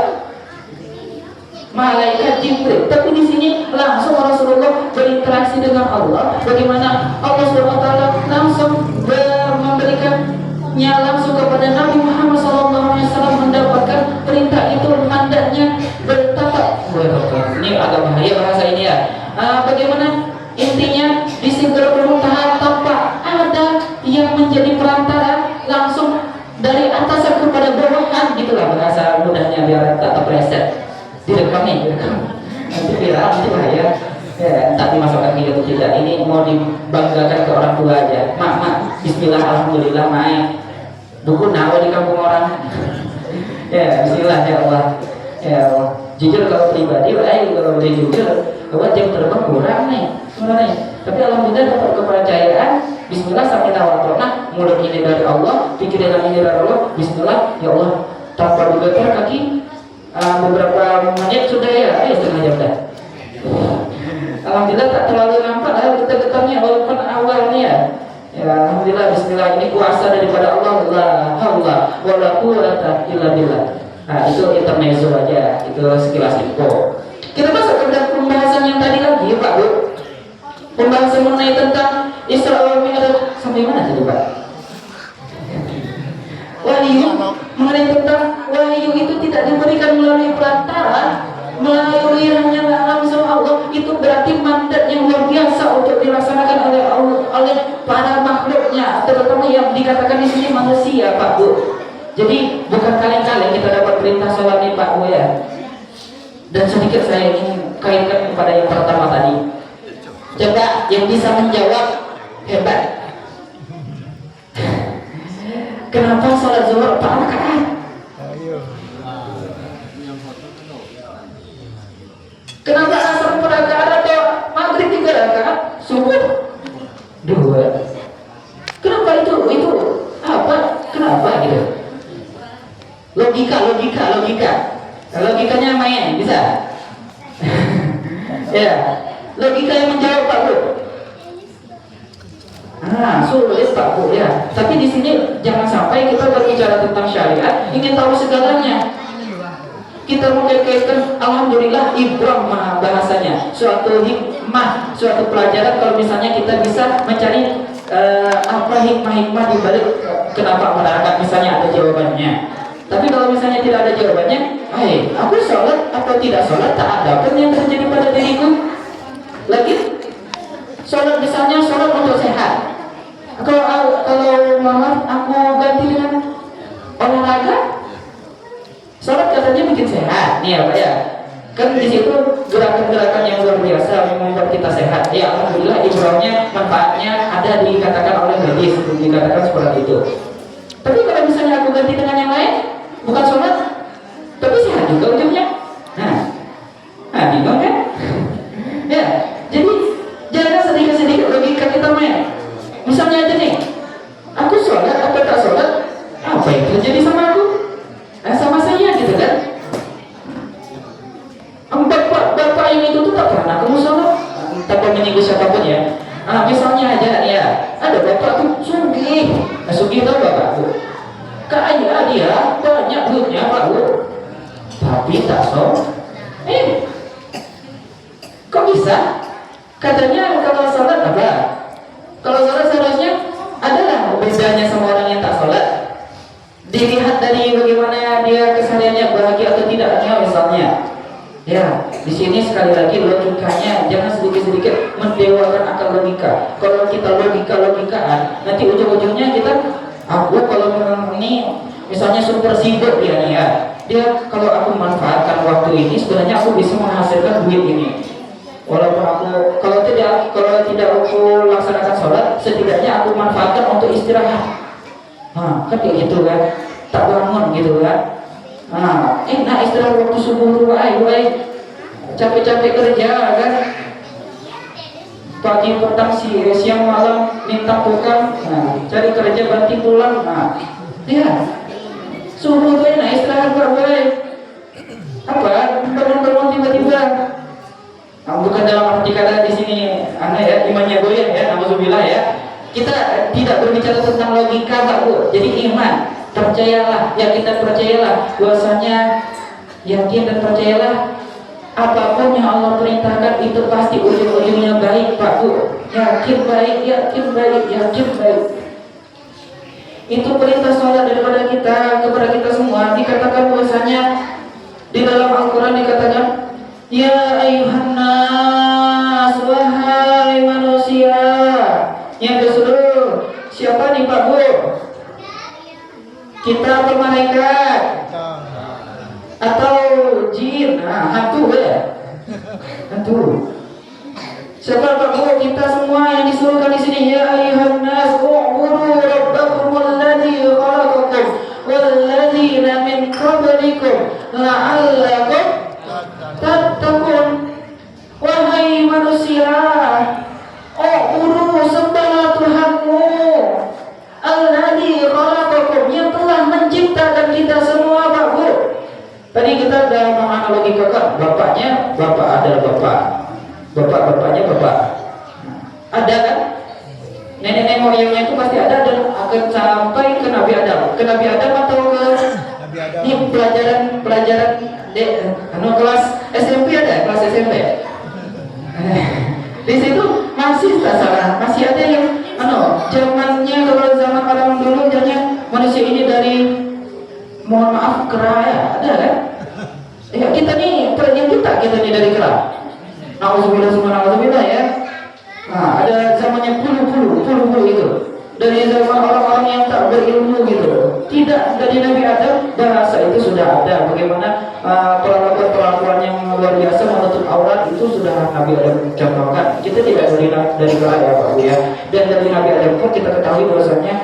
Speaker 1: malaikat Jibril. Tapi di sini langsung Rasulullah berinteraksi dengan Allah. Bagaimana Allah SWT langsung memberikannya langsung kepada Nabi Muhammad SAW, mendapatkan perintah itu, mandatnya bertatap. Ini agak bahaya bahasa ini ya. Bagaimana intinya di Sidratul Muntaha tanpa ada yang menjadi perantara, langsung dari atas kepada bawahan, gitulah bahasa mudahnya biar tak terpleset. Direkam nih, nanti viral, nanti bahaya. Ya, tak dimasukkan video atau tidak. Ini mau dibanggakan ke orang tua aja. Mak, Bismillah, Alhamdulillah, Mak. Dukun nawa di kampung orang. Ya, Bismillah ya Allah. Ya Allah. Jujur kalau pribadi, kalau boleh jujur, bahwa jam terbang kurang nih, sebenarnya. Tapi Alhamdulillah dapat kepercayaan. Bismillah sampai nawatona, mulut ini dari Allah, pikiran ini dari Allah. Bismillah, ya Allah. Tanpa digetar kaki. Beberapa menit sudah ya, setengah jam dah. Alhamdulillah tak terlalu nampak getar-getarnya walaupun awalnya. Ya Alhamdulillah, Bismillah, ini kuasa daripada Allah. La haula wala quwwata illa billah. Nah itu intermezzo aja, itu sekilas info. Kita masuk ke pembahasan yang tadi lagi Pak Bu. Pembahasan mengenai tentang Isra wal Mi'raj sampai mana tadi Pak? Wahyu, mengenai tentang wahyu itu tidak diberikan melalui perantara, melalui hanya langsung Allah. Itu berarti mandat yang luar biasa untuk dilaksanakan oleh para makhluknya, terutama yang dikatakan di sini manusia Pak Bu. Jadi bukan kali-kali kita dapat perintah sholat nih Pak Bu ya. Dan sedikit saya ingin kaitkan kepada yang pertama tadi. Coba yang bisa menjawab hebat. Kenapa sholat zuhur 4 rakaat? Kenapa asar 4 rakaat atau maghrib 3 rakaat? Subuh 2. Kenapa itu? Itu apa? Kenapa gitu? Logikanya main bisa. Ya, logika yang menjawab Pak Bu. Sulit Pak Bu ya. Tapi di sini jangan sampai kita berbicara tentang syariat ingin tahu segalanya. Kita mengaitkan Alhamdulillah ibrah bahasanya, suatu hikmah, suatu pelajaran kalau misalnya kita bisa mencari apa hikmah-hikmah di balik kenapa masyarakat misalnya ada jawabannya. Tapi kalau misalnya tidak ada jawabannya, aku sholat atau tidak sholat tak ada pun yang terjadi pada diriku. Lagi sholat misalnya sholat untuk sehat. Kalau malam aku ganti dengan olahraga, sholat katanya bikin sehat, nih ya Pak ya. Kan di situ gerakan-gerakan yang luar biasa yang membuat kita sehat. Ya Alhamdulillah ibrahnya, manfaatnya ada dikatakan oleh medis, dikatakan seperti itu. Tapi kalau misalnya aku ganti dengan yang lain, bukan sholat, tapi sehat juga ujungnya. Bingung kan? Ya, jadi jangan sedikit-sedikit logika kita main. Misalnya aja nih, aku sholat atau tak sholat, apa yang terjadi sama aku? Sama saya gitu kan? Bapak yang itu tuh tak pernah kamu sholat, tanpa menyinggung siapapun ya. Misalnya aja ya, ada bapak tuh sugih, sugih tau bapak tuh, kaya dia, banyak duitnya Pak Bu, tapi tak kok bisa? Katanya kalau sholat apa? Kalau sholat seharusnya adalah bedanya sama orang yang tak sholat. Dilihat dari bagaimana dia kesehariannya, bahagia atau tidaknya misalnya. Ya, di sini sekali lagi logikanya jangan sedikit-sedikit mendewakan akal logika. Kalau kita logika-logikaan, nanti ujung-ujungnya kita, aku kalau memang ini misalnya super sibuk dia nih ya, dia kalau aku manfaatkan waktu ini sebenarnya aku bisa menghasilkan duit ini. Walaupun aku kalau tidak aku laksanakan sholat, setidaknya aku manfaatkan untuk istirahat. Kan kayak gitu kan, tak bangun gitu kan. Istirahat waktu subuh baik capek-capek kerja kan, pagi petang siang malam minta tukang, cari kerja berarti pulang, ya subuh tuh enak istirahat baik apa bangun tiba-tiba. Bukan dalam arti kata di sini ya imannya goyah ya, alhamdulillah ya. Kita tidak berbicara tentang logika Pak Bu. Jadi iman, percayalah, percayalah bahwasanya, yakin dan percayalah apapun yang Allah perintahkan itu pasti ujung-ujungnya baik Pak Bu. Yakin baik. Itu perintah sholat daripada kita kepada kita semua. Dikatakan bahwasanya di dalam Al-Quran dikatakan, ya ayuhan nas, wahai manusia. Yang disuruh siapa nih Pak Bu? Kita atau malaikat? Atau jin? Hantu ya? Hantu. Siapa Pak Bu? Kita semua yang disuruhkan di sini. Ya ayuhan nas, u'budu rabbakumul ladzi khalaqakum walladzina min qablikum la'allakum tattaqun. Wahai manusia, u'budu, sembahlah Tuhanmu alladzi khalaqakum, yang telah menciptakan kita semua Pak Bu. Tadi kita sudah menganalogikan bapaknya, bapak adalah bapaknya bapak. Ada kan? Nenek moyangnya itu pasti ada dan akan sampai ke Nabi Adam. Ke Nabi Adam atau ke ini pelajaran kelas SMP ada, kelas SMP. Di situ masih tak salah, masih ada yang zamannya, kalau zaman orang dulu jadinya manusia ini dari, mohon maaf, kera ya, ada kan? Ya kita nih dari kera. Nauzubillah ya. Ada zamannya puluh itu. Dari zaman orang-orang yang tak berilmu gitu. Tidak, dari Nabi Adam bahasa itu sudah ada. Bagaimana perlakuan yang luar biasa menutup aurat itu sudah Nabi Adam contohkan. Kita tidak dari kera ya Pak Bu ya. Dan dari Nabi Adam pun kita ketahui bahwasanya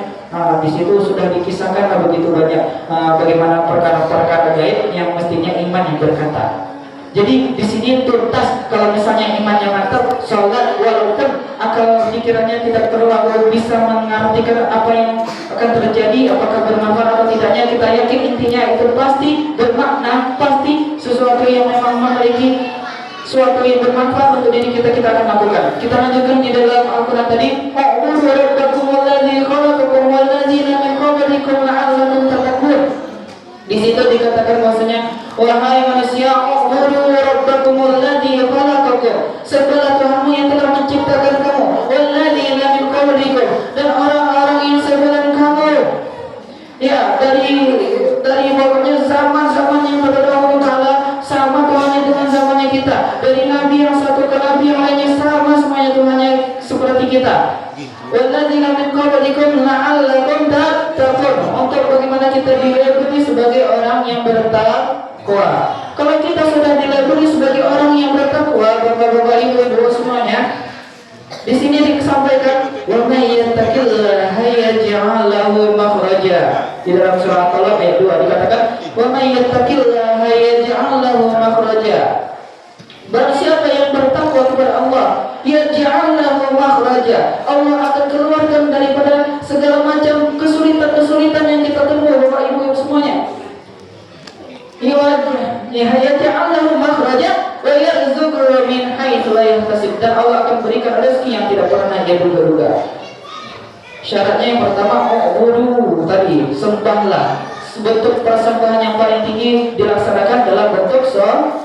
Speaker 1: di situ sudah dikisahkan begitu banyak bagaimana perkara-perkara gaib yang mestinya iman yang berkata. Jadi di sini tuntas kalau misalnya imannya mantap, sholat walaupun akal pikirannya tidak terlalu bisa mengartikan apa yang akan terjadi, apakah bermanfaat atau tidaknya, kita yakin intinya itu pasti bermakna, pasti sesuatu yang memang memiliki suatu yang bermanfaat untuk diri kita akan lakukan. Kita lanjutkan di dalam Al-Quran tadi, di situ dikatakan bahwasanya, wahai manusia, u'budu rabbakumul ladzi khalaqakum, sembahlah Tuhanmu yang telah menciptakan kamu, walladzina min qablikum, dan orang-orang yang sebelum kamu. Ya, dari pokoknya zaman-zaman yang terdahulu kala sama Tuhannya dengan zamannya kita. Dari nabi yang satu ke nabi yang lainnya sama semuanya Tuhannya seperti kita. Walladzina min qablikum la'allakum tattaqun, untuk bagaimana kita dilabeli sebagai orang yang bertakwa. Kalau kita sudah dilabeli sebagai orang yang bertakwa, bapak-bapak, ibu-ibu semuanya, di sini disampaikan, wa may yattaqillaha yaj'al lahu makhraja. Di dalam surah Al-Talaq ayat 2 dikatakan, wa may yattaqillaha yaj'al lahu makhraja. Barang siapa yang bertakwa kepada Allah, yaj'al lahu makhraja, Allah akan keluarkan daripada segala macam kesulitan-kesulitan yang kita temui Bapak Ibu semuanya. Yaj'al lahu makhraja wa yarzuqhu min haitsu la yahtasib, dan Allah akan berikan rezeki yang tidak pernah dia duga-duga. Syaratnya yang pertama, u'budu tadi, sembahlah bentuk persembahan yang paling tinggi dilaksanakan dalam bentuk sholat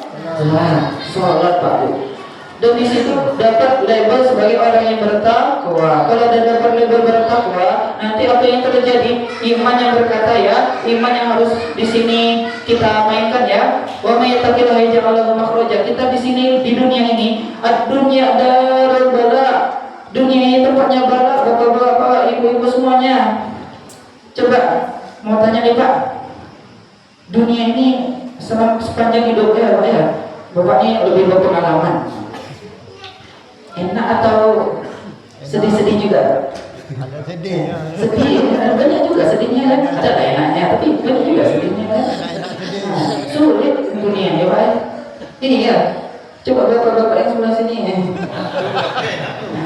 Speaker 1: Pak Bu. Dan di situ dapat label sebagai orang yang bertakwa. Kalau ada dapat label bertakwa, nanti apa yang terjadi? Iman yang berkata ya, iman yang harus di sini kita mainkan ya. Wa may yattaqillaha yaj'al lahu makhraja. Kita di sini di dunia ini, ad-dunya darul bala. Dunia ini tempatnya bala, bapak-bapak, ibu-ibu semuanya. Coba mau tanya nih Pak. Dunia ini sepanjang hidupnya Pak ya, Bapak ini lebih berpengalaman. Enak atau sedih-sedih juga?
Speaker 3: Ada sedih.
Speaker 1: Sedih, banyak juga sedihnya kan? Ada lah enaknya, tapi banyak juga sedihnya kan? Nah, sulit dunia ya Pak. Iya, coba bapak-bapak yang sebelah sini.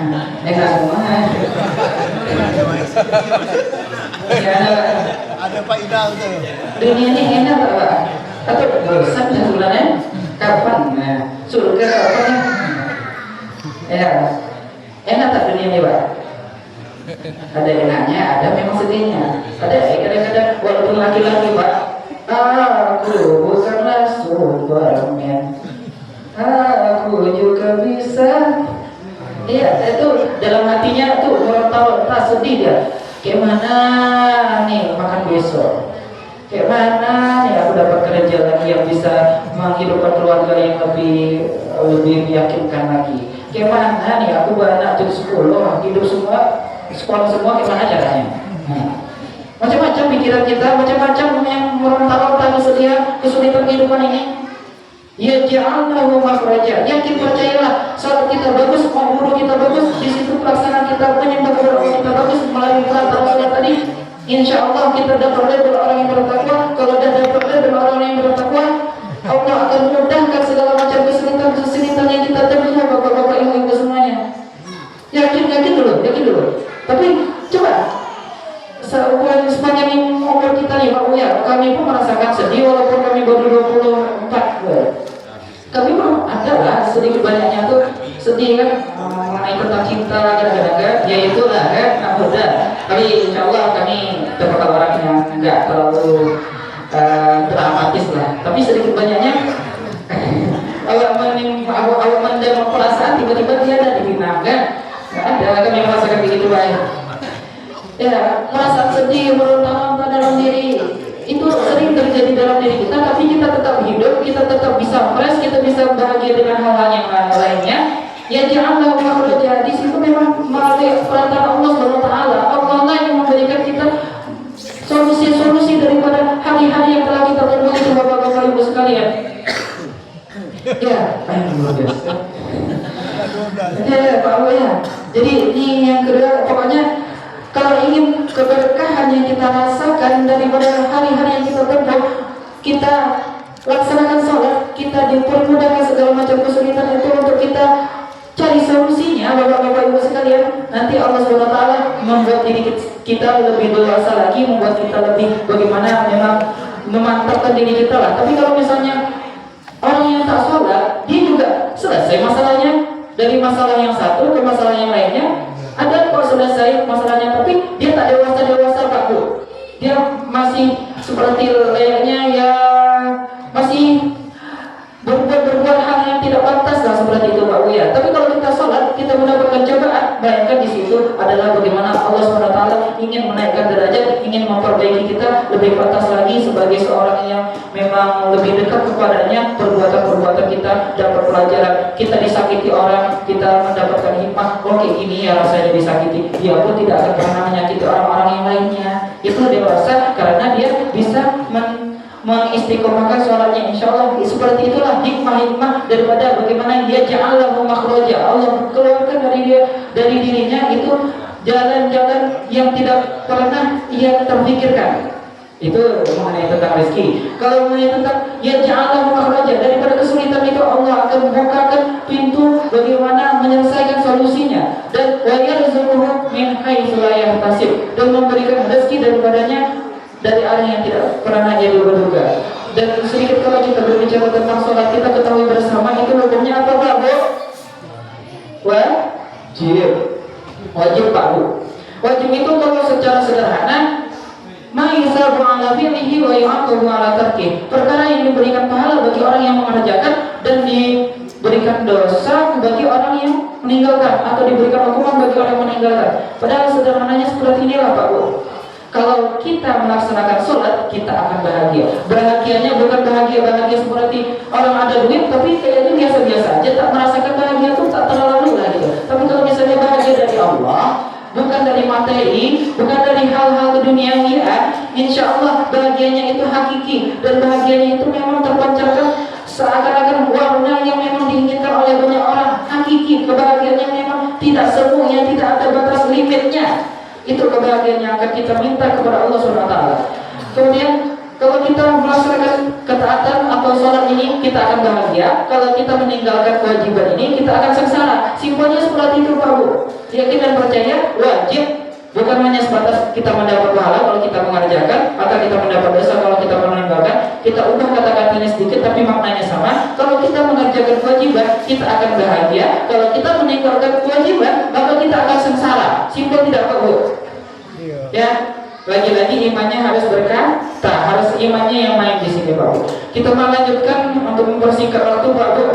Speaker 1: Nah, enak semua. Ya,
Speaker 3: Ada Pak Idal tuh.
Speaker 1: dunia ini enak Pak. Atau bosan ya sebenarnya? Kapan? Nah, surga kapan? Ya, enak tak dunia ini Pak? Ada enaknya, ada memang sedihnya. Ada kadang-kadang walaupun laki-laki Pak, aku bukanlah Superman, aku juga bisa. Iya, itu dalam hatinya tuh meronta-ronta sedih dia. Kayak mana nih makan besok? Kayak mana nih aku dapat kerja lagi yang bisa menghidupkan keluarga yang lebih meyakinkan lagi? Kayak mana nih aku beranak jadi 10 hidup semua sekolah semua gimana caranya? Macam-macam pikiran kita, macam-macam yang meronta-ronta kesedihan, kesulitan kehidupan ini. Ya ja'alnahu makhraja. Yakin percayalah, salat kita bagus, wudu kita bagus, di situ pelaksanaan kita menyembah kepada Allah kita bagus melalui perantara salat tadi. Insya Allah kita dapat label orang yang bertakwa. Kalau dapat label orang yang bertakwa, Allah akan memudahkan segala macam kesulitan yang kita temui bapak-bapak ibu-ibu semuanya. Yakin dulu. Tapi coba sepanjang umur kita nih Pak Buya, kami pun merasakan sedih walaupun kami baru 24. Kami pun ada lah sedikit banyaknya tuh sedih kan mengenai tentang cinta kadang-kadang, ya itulah kan, udah. Tapi insya Allah kami termasuk orang yang enggak terlalu dramatis lah. Tapi sedikit banyaknya awal mendem perasaan tiba-tiba dia ada di Vietnam kan? Nggak ada, kami merasakan begitu baik. Ya, perasaan sedih meronta-ronta dalam diri itu sering terjadi dalam diri kita, tapi kita tetap hidup, kita tetap bisa fresh, kita bisa bahagia dengan hal-hal yang lainnya. Ya janganlah makhraja. Di situ memang melalui perantara Allah Subhanahu wa taala, Allah lah yang memberikan kita solusi-solusi daripada hari-hari yang telah kita lalui itu Bapak-bapak Ibu sekalian. Ya, Pak ya. Jadi ini yang kedua, pokoknya kalau ingin keberkahan yang kita rasakan daripada hari-hari yang kita tempuh, kita laksanakan sholat, kita dipermudahkan segala macam kesulitan itu untuk kita cari solusinya, Bapak-bapak Ibu sekalian. Nanti Allah SWT membuat diri kita lebih dewasa lagi, membuat kita lebih bagaimana memang memantapkan diri kita lah. Tapi kalau misalnya orang yang tak sholat, dia juga selesai masalahnya, dari masalah yang satu ke masalah yang lainnya. Ada kok selesai masalahnya, tapi dia tak dewasa Pak Bu. Dia masih seperti layaknya ya masih berbuat hal yang tidak pantas lah seperti itu Pak Bu ya. Tapi kalau kita sholat, kita mendapatkan cobaan, bayangkan di situ adalah bagaimana Allah SWT ingin menaikkan derajat, ingin memperbaiki kita lebih pantas lagi sebagai seorang yang memang lebih dekat kepadanya. Perbuatan-perbuatan kita dapat pelajaran, kita disakiti orang, kita mendapatkan hikmah. Oh kayak gini ya rasanya disakiti, dia pun tidak akan pernah menyakiti orang-orang yang lainnya. Itu dewasa karena dia bisa mengistiqomahkan sholatnya. Insya Allah seperti itulah hikmah-hikmah daripada bagaimana dia ja'allahu makhraja. Allah keluarkan dari dirinya itu jalan-jalan yang tidak pernah ia terpikirkan. Itu mengenai tentang rezeki. Kalau mengenai tentang ya ja'allahu makhraja, daripada kesulitan itu Allah akan membukakan pintu bagaimana menyelesaikan solusinya. Dan wa yarzuquhu min haitsu la yahtasib, dan memberikan rezeki daripadanya dari arah yang tidak pernah dia duga-duga. Dan sedikit kalau kita berbicara tentang sholat, kita ketahui bersama itu hukumnya apa Pak Bu? Wajib Pak Bu. Wajib itu kalau secara sederhana, ma yusabu ala fi'lihi wa yu'aqabu ala tarkih. Perkara yang diberikan pahala bagi orang yang mengerjakan dan diberikan dosa bagi orang yang meninggalkan, atau diberikan hukuman bagi orang yang meninggalkan. Padahal sederhananya seperti inilah Pak Bu. Kalau kita melaksanakan sholat, kita akan bahagia. Bahagianya bukan bahagia seperti orang ada duit, tapi kayaknya biasa-biasa aja, tak merasakan bahagia itu tak terlalu lah gitu. Tapi kalau misalnya bahagia dari Allah, bukan dari materi, bukan dari hal-hal keduniawian, insya Allah bahagianya itu hakiki, dan bahagianya itu memang terpancarkan seakan-akan warna yang memang diinginkan oleh banyak orang. Hakiki, kebahagiaan yang memang tidak semu, yang tidak ada batas limitnya. Itu kebahagiaan yang akan kita minta kepada Allah SWT. Kemudian kalau kita melaksanakan ketaatan atau sholat ini, kita akan bahagia. Kalau kita meninggalkan kewajiban ini, kita akan sengsara. Simpelnya seperti itu Pak Bu. Yakin dan percaya, wajib bukan hanya sebatas kita mendapat pahala kalau kita mengerjakan, atau kita mendapat dosa kalau kita meninggalkan. Kita ubah kata-katanya sedikit tapi maknanya sama. Kalau kita mengerjakan kewajiban, kita akan bahagia. Kalau kita meninggalkan kewajiban, maka kita akan sengsara. Simpel tidak Pak Bu? Ya, lagi-lagi imannya harus berkata, harus imannya yang main di sini Pak Bu. Kita melanjutkan untuk mempersingkat waktu Pak Bu.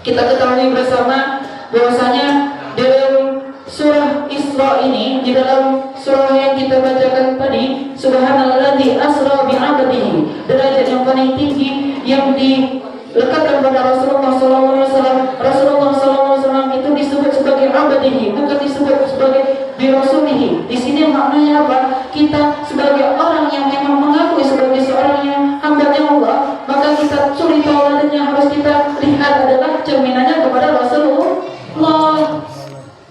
Speaker 1: Kita ketahui bersama bahwasanya dalam surah Isra ini, di dalam surah yang kita bacakan tadi, subhanalladzi asra bi'abdihi, derajat yang paling tinggi yang dilekatkan pada Rasulullah SAW. Rasulullah SAW itu disebut sebagai abdihi, bukan disebut sebagai birasulihi. Di sini maknanya apa? Kita sebagai orang yang memang mengakui sebagai seorang yang hamba-Nya Allah, maka kita suri tauladannya harus kita lihat adalah cerminannya kepada Rasulullah,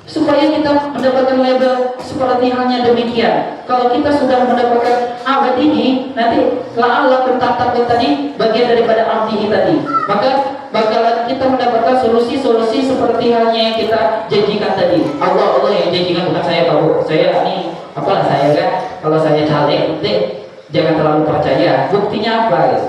Speaker 1: supaya kita mendapatkan label seperti halnya demikian. Kalau kita sudah mendapatkan abdihi, nanti la'alla bertatap tadi bagian daripada abdihi tadi, maka bakalan kita mendapatkan solusi-solusi seperti halnya yang kita janjikan tadi. Allah yang janjikan, bukan saya Pak Bu. Saya ini apalah saya kan, kalau saya caleg, jangan terlalu percaya. Buktinya apa gitu.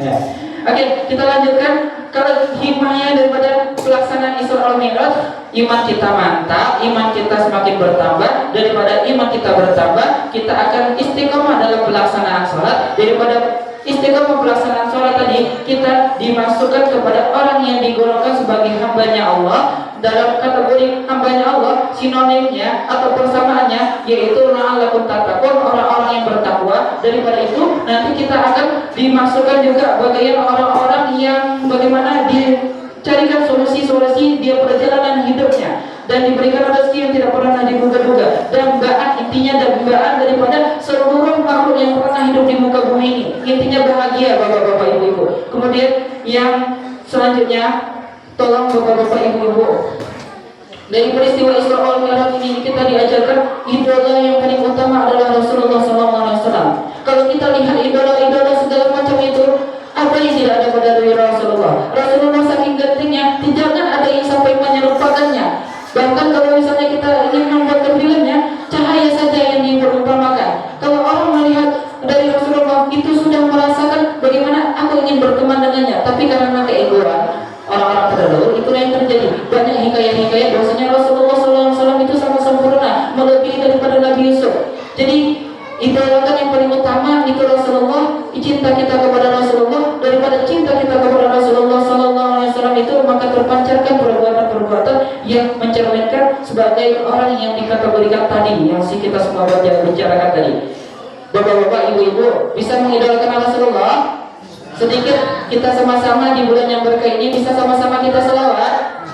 Speaker 1: Ya. Oke, kita lanjutkan. Kalau hikmahnya daripada pelaksanaan Isra wal Mi'raj, iman kita mantap, iman kita semakin bertambah. Daripada iman kita bertambah, kita akan istiqomah dalam pelaksanaan sholat. Daripada istiqomah pelaksanaan sholat tadi, kita dimasukkan kepada orang yang digolongkan sebagai hambanya Allah. Dalam kategori hambanya Allah, sinonimnya atau persamaannya yaitu la'allakum tattaqun, orang-orang yang bertakwa. Daripada itu, nanti kita akan dimasukkan juga bagian orang-orang yang bagaimana dicarikan solusi-solusi dia perjalanan hidupnya, dan diberikan rezeki yang tidak pernah diduga-duga, dambaan, intinya dambaan daripada seluruh makhluk yang pernah hidup di muka bumi ini. Intinya bahagia bapak-bapak, ibu-ibu. Kemudian yang selanjutnya, tolong bapak-bapak, ibu-ibu, dari peristiwa Isra wal Mi'raj ini kita diajarkan idola yang paling utama adalah Rasulullah SAW. Kalau kita lihat idola-idola segala macam itu, apa yang tidak ada pada diri Rasulullah? Rasulullah saking gentingnya, jangan ada yang sampai menyerupakannya. Bahkan kalau misalnya kita ingin membuat filmnya, cahaya saja yang diperumpamakan. Kalau orang melihat dari Rasulullah itu sudah merasakan bagaimana aku ingin berteman dengannya, tapi karena keegoan orang-orang terdahulu, itulah yang terjadi. Banyak hikayat-hikayat bahwasanya Rasulullah SAW itu sangat sempurna, melebihi daripada Nabi Yusuf. Jadi idolakan yang paling utama itu Rasulullah. Cinta kita kepada Rasulullah, daripada cinta kita kepada Rasulullah SAW itu, maka terpancarkan perbuatan-perbuatan yang mencerminkan sebagai orang yang dikategorikan tadi, yang kita semua bicarakan tadi. Bapak-bapak, ibu-ibu, bisa mengidolakan Rasulullah? Sedikit kita sama-sama di bulan yang berkah ini bisa sama-sama kita selawat.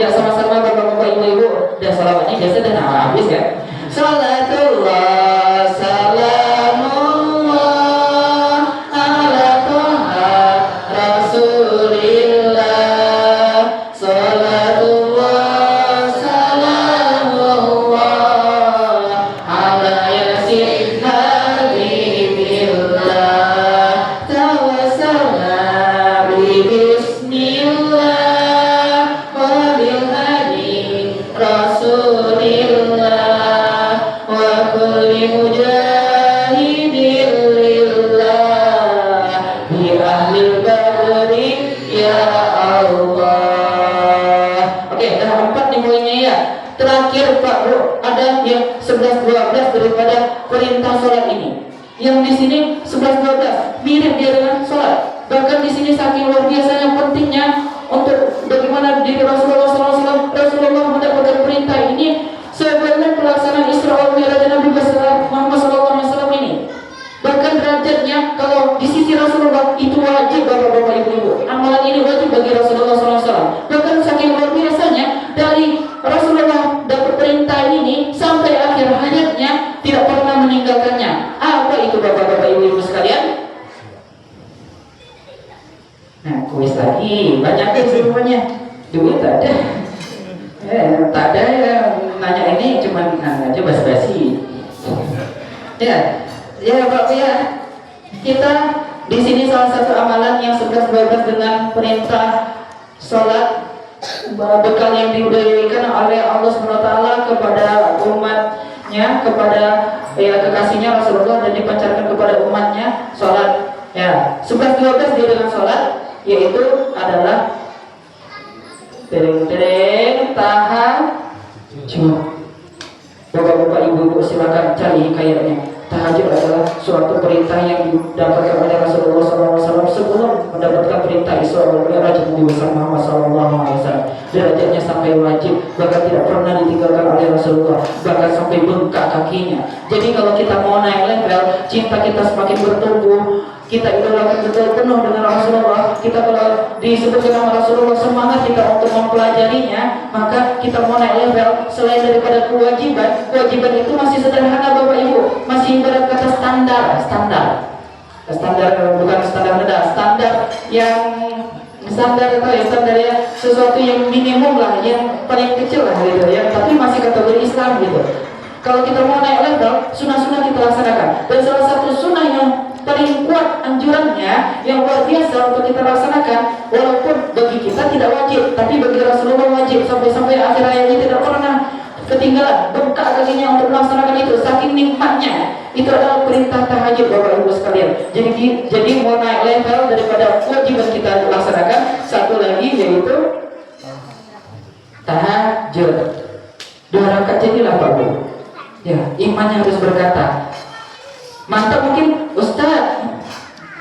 Speaker 1: Ya, sama-sama bapak-bapak, ibu-ibu. Dan selawatnya biasa dan habis ya. Salatullah salamullah ala toha rasulillah. Salatullah salamullah ala yasin habibillah. Tawassalna bismillah wa bil hadi rasulillah wa kulli sini 11-12 mirip dia dengan sholat. Bahkan di sini saking luar biasanya pentingnya untuk bagaimana diri Rasulullah SAW. Rasulullah mendapatkan perintah ini sebelum pelaksanaan Isra wal Mi'raj Nabi Muhammad SAW ini. Bahkan derajatnya kalau di sisi Rasulullah itu wajib bapak-bapak ibu-ibu. Amalan ini wajib bagi Rasulullah SAW. Bahkan saking luar biasanya dari Rasulullah dapat perintah ini sampai akhir hayatnya tidak pernah meninggalkannya. Apa itu bapak-bapak ibu-ibu sekalian? Nah, kuis lagi banyak semuanya. Duit tak ada. Tak ada yang nanya ini cuma aja basa-basi. Ya Pak ya, kita di sini salah satu amalan yang 11-12 dengan perintah sholat, bekal yang diberikan oleh Allah SWT kepada umatnya, kepada kekasihnya Rasulullah, dan dipancarkan kepada umatnya sholat. Ya, 11-12 dia dengan sholat, yaitu adalah tereng tahajud. Bapak-bapak ibu-ibu silakan cari hikayatnya. Tahajud adalah suatu perintah yang didapatkan oleh Rasulullah SAW sebelum mendapatkan perintah Isra wal Mi'raj Nabi Muhammad SAW. Derajatnya sampai wajib, bahkan tidak pernah ditinggalkan oleh Rasulullah, bahkan sampai bengkak kakinya. Jadi kalau kita mau naik level, cinta kita semakin bertumbuh, kita idolakan betul penuh dengan Rasulullah, kita kalau disebutkan nama Rasulullah semangat kita untuk mempelajarinya, maka kita mau naik level. Selain daripada kewajiban itu masih sederhana bapak ibu, masih ibarat kata standar bukan standar rendah, standar itu ya, standar ya, sesuatu yang minimum lah, yang paling kecil lah gitu ya, tapi masih kategori Islam gitu. Kalau kita mau naik level, sunnah-sunnah kita laksanakan, dan salah satu sunnah yang paling kuat anjurannya yang luar biasa untuk kita laksanakan, walaupun bagi kita tidak wajib, tapi bagi Rasulullah wajib, sampai akhir hayatnya tidak pernah ketinggalan, bengkak kakinya untuk melaksanakan itu, saking nikmatnya. Itu adalah perintah tahajud bapak ibu sekalian. Jadi mau naik level daripada kewajiban kita laksanakan, satu lagi yaitu tahajud. 2 rakaat jadilah Pak Bu. Ya, imannya harus berkata, mantap mungkin Ustaz.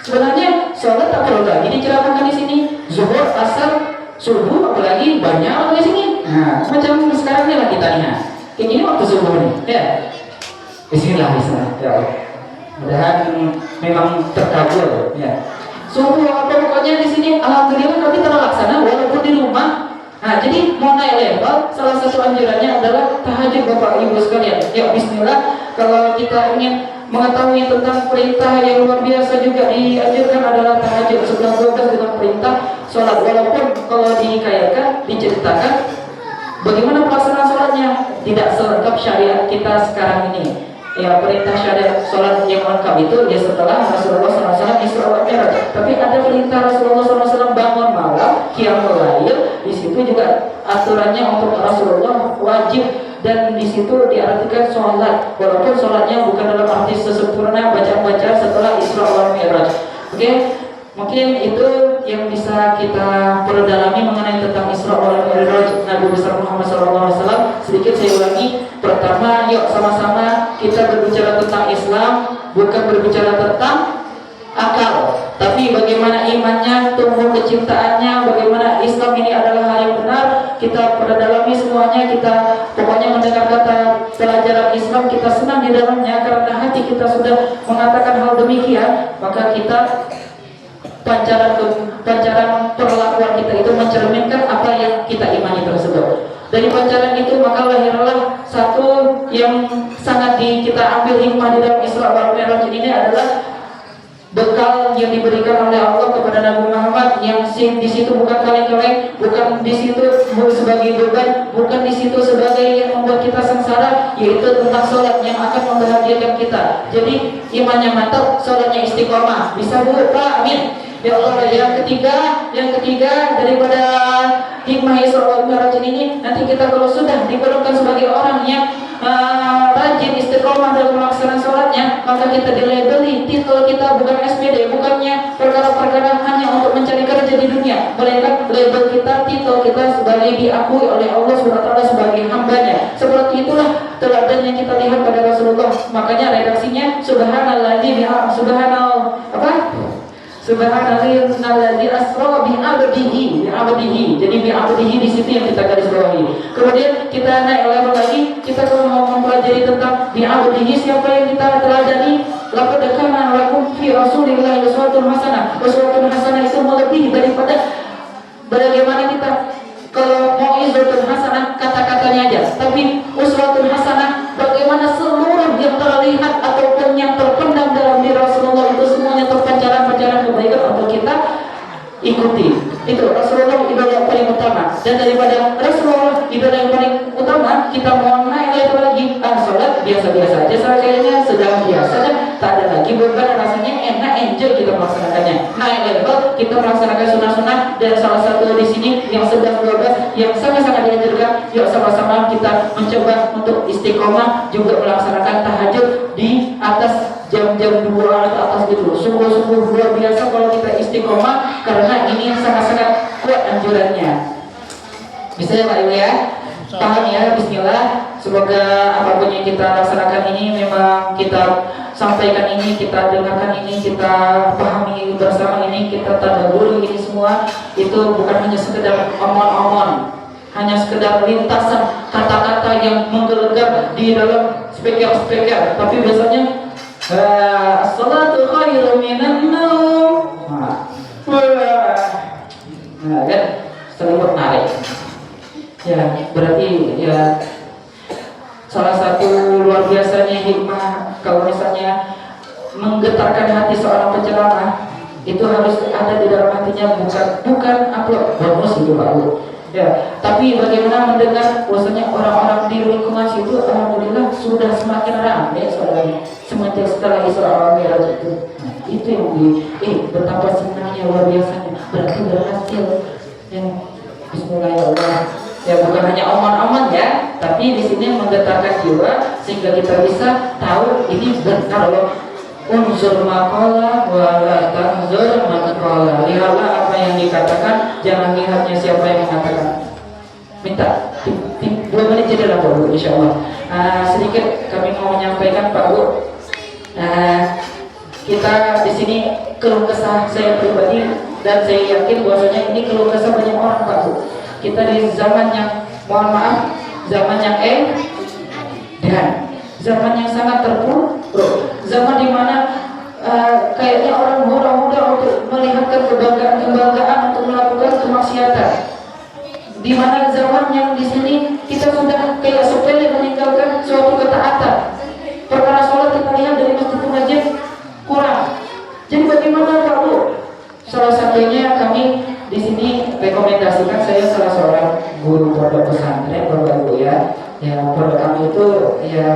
Speaker 1: Sebenarnya sholat tak perlu lagi diceramahkan di sini. Zuhur, asar, subuh, apalagi banyak orang di sini. Nah, macam sekarang ini lah kita lihat. Kayak gini waktu subuh nih. Ya. Bismillah. Ya Allah. Mudah-mudahan memang terkabul. Ya. Subuh apa pokoknya di sini. Alhamdulillah kami terlaksana walaupun di rumah. Nah, jadi mau naik level, salah satu anjurannya adalah tahajud bapak ibu sekalian. Ya, Bismillah. Kalau kita ingin mengetahui tentang perintah yang luar biasa juga dianjurkan adalah tahajud 11-12 dengan perintah sholat. Walaupun kalau dihikayatkan, diceritakan bagaimana pelaksanaan sholatnya tidak selengkap syariat kita sekarang ini. Ya, perintah syariat sholat yang lengkap itu ya setelah Rasulullah SAW Isra wal Mi'raj. Tapi ada perintah Rasulullah SAW bangun malam, qiyamul lail. Di situ juga aturannya untuk Rasulullah wajib, dan di situ diartikan sholat, walaupun sholatnya bukan dalam arti sesempurna baca setelah Isra wal Mi'raj. Oke, mungkin itu yang bisa kita perdalami mengenai tentang Isra wal Mi'raj Nabi besar Muhammad SAW. Sedikit saya ulangi. Pertama, yuk sama-sama kita berbicara tentang Islam, bukan berbicara tentang akal, tapi bagaimana imannya, tumbuh kecintaannya, bagaimana Islam ini adalah hal yang benar. Kita perdalami semuanya, kita pokoknya mendengar kata pelajaran Islam, kita senang di dalamnya karena hati kita sudah mengatakan hal demikian. Maka kita pancaran perlakuan kita itu mencerminkan apa yang kita imani tersebut. Dari pancaran itu maka lahirlah satu yang sangat kita ambil hikmah di dalam Isra wal Mi'raj ini adalah bekal yang diberikan oleh Allah kepada Nabi Muhammad, yang di situ bukan kaleng-kaleng, bukan di situ sebagai beban, bukan di situ sebagai yang membuat kita sengsara, yaitu tentang sholat yang akan membahagiakan kita. Jadi imannya mantap, sholatnya istiqomah. Bisa Bu, Pak, amin. Ya Allah. Yang ketiga daripada hikmah Isra wal Mi'raj ini, nanti kita kalau sudah digolongkan sebagai orang yang rajin istiqomah dalam pelaksanaan sholatnya, maka kita dilabeli titel kita bukan SPD, bukannya perkara-perkara hanya untuk mencari kerja saja di dunia, melainkan label kita, titel kita sebagai diakui oleh Allah SWT sebagai hambanya. Seperti itulah teladan yang kita lihat pada Rasulullah. Makanya redaksinya subhanalladzi Subhanalladzi asra bi 'abdihi. Jadi bi 'abdihi di situ yang kita garis bawahi. Kemudian kita naik level lagi, kita kalau mau mempelajari tentang bi 'abdihi, siapa yang kita teladani? Laqad kana lakum fi Rasulillahi uswatun hasanah. Uswatun hasanah itu melebihi daripada bagaimana kita kalau mau uswatun hasanah kata-katanya aja, tapi uswatun hasanah bagaimana seluruh yang terlihat ataupun yang terpendam dalam diri Rasulullah itu semuanya terpancaran-pancaran kebaikan untuk kita ikuti. Itu Rasulullah ibadah yang paling utama, dan daripada Rasulullah ibadah yang paling utama kita mau naik level lagi. Sholat biasa-biasa aja, kayaknya sedang biasa dan tak ada lagi beban, rasanya enak, enjoy kita melaksanakannya. Naik level kita melaksanakan sunnah-sunnah, dan salah satu di sini yang 11-12 yang sangat-sangat dianjurkan, yuk sama-sama kita mencoba untuk istiqomah juga melaksanakan tahajud di atas jam-jam 2 atau atas gitu. Sungguh-sungguh luar biasa kalau kita istiqomah, karena ini sangat-sangat kuat anjurannya. Bisa ya Pak Ibu ya? Paham ya? Bismillah. Semoga apapun yang kita laksanakan ini memang kita sampaikan ini, kita dengarkan ini, kita pahami bersama ini, kita tadabburi ini semua, itu bukan hanya sekedar omong-omong, hanya sekedar lintasan kata-kata yang menggelegar di dalam speaker, tapi biasanya as-salatu khairum minan naum. Nah, kan selimut narik. Ya, berarti ya salah satu luar biasanya hikmah kalau misalnya menggetarkan hati seorang penceramah itu harus ada di dalam hatinya, bukan upload bonus itu Pak Bu. Ya, tapi bagaimana mendengar bahwasanya orang-orang di lingkungan situ alhamdulillah sudah semakin ramai semenjak setelah Isra Mi'raj itu. Nah, itu yang betapa senangnya, luar biasanya, berarti berhasil. Ya, bismillahirrahmanirrahim. Ya, bukan hanya omongan ya, tapi di sini menggetarkan jiwa sehingga kita bisa tahu ini benar loh. Unsur maqala wa la tanzur maqala. Lihatlah apa yang dikatakan, jangan lihatnya siapa yang mengatakan. Minta 2 menit jadi lah Pak Bu, insyaallah. Sedikit kami mau menyampaikan Pak Bu. Kita di sini keluh kesah saya pribadi, dan saya yakin bahwasanya ini keluh kesah banyak orang Pak Bu. Kita di zaman yang, mohon maaf, zaman yang dan zaman yang sangat terpuruk, zaman dimana kayaknya orang muda untuk melihatkan kebanggaan untuk melakukan kemaksiatan, dimana zaman yang di sini kita sudah kayak sepele meninggalkan suatu ketaatan. Perkara sholat kita lihat dari masjid ke masjid kurang. Jadi bagaimana Pak Bu? Salah satunya kami di sini rekomendasikan, saya salah seorang guru pondok pesantren Bapak Ibu ya. Ya, pondok kami itu ya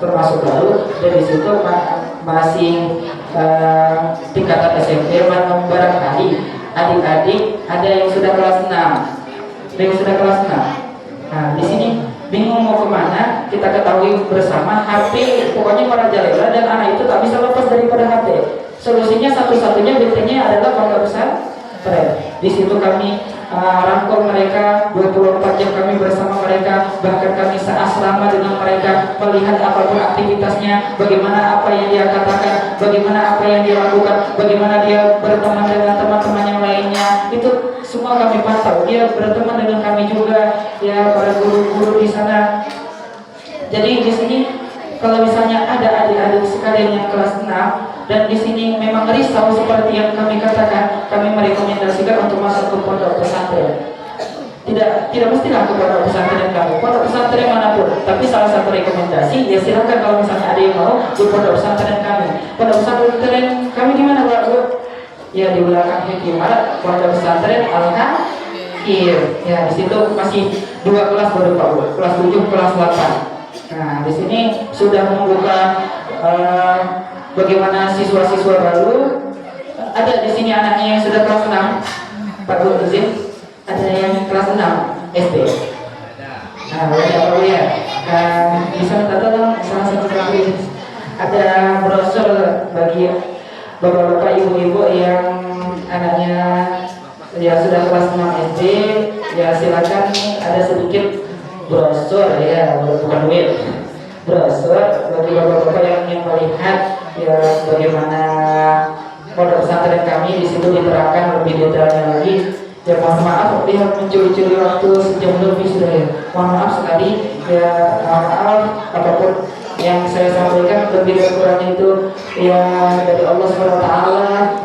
Speaker 1: termasuk baru, dan di situ masih tingkatan SMP. Barangkali adik-adik ada yang sudah kelas 6, Nah, di sini bingung mau kemana. Kita ketahui bersama HP pokoknya merajalela, dan anak itu tak bisa lepas daripada HP. Solusinya satu-satunya BT-nya adalah pondok pesantren. Di situ kami rangkul mereka 24 jam, kami bersama mereka, bahkan kami seasrama dengan mereka, melihat apapun aktivitasnya, bagaimana apa yang dia katakan, bagaimana apa yang dia lakukan, bagaimana dia berteman dengan teman-teman yang lainnya, itu semua kami pantau. Dia berteman dengan kami juga, ya, para guru-guru di sana. Jadi di sini kalau misalnya ada adik-adik sekalian yang kelas 6 dan di sini memang risau seperti yang kami katakan, kami merekomendasikan untuk masuk ke pondok pesantren. Tidak mestilah ke pondok pesantren kami, pondok pesantren manapun. Tapi salah satu rekomendasi, ya silakan kalau misalnya ada yang mau di pondok pesantren kami. Pondok pesantren kami di mana Pak Bu? Ya, di belakang Hikmat, pondok pesantren Al-Haqir. Ya, di situ masih 2 kelas baru Pak Bu, kelas 7, kelas 8. Nah, di sini sudah membuka bagaimana siswa-siswa baru. Ada di sini anaknya yang sudah kelas 6, Pak Bu izin. Ada yang kelas 6 SD. Nah, Pak Bu ya. Bisa minta tolong salah satu kali ada brosur bagi bapak-bapak, ibu-ibu yang anaknya ya sudah kelas 6 SD, ya silakan ada sedikit brosur ya, bukan duit, brosur bagi bapak-bapak yang melihat ya bagaimana pondok pesantren kami. Di situ diterangkan lebih detailnya lagi. Ya mohon maaf lihat mencuri-curi waktu sejam lebih sudah ya. Mohon maaf sekali ya, mohon maaf apapun yang saya sampaikan lebih dan kurangnya itu ya dari Allah SWT.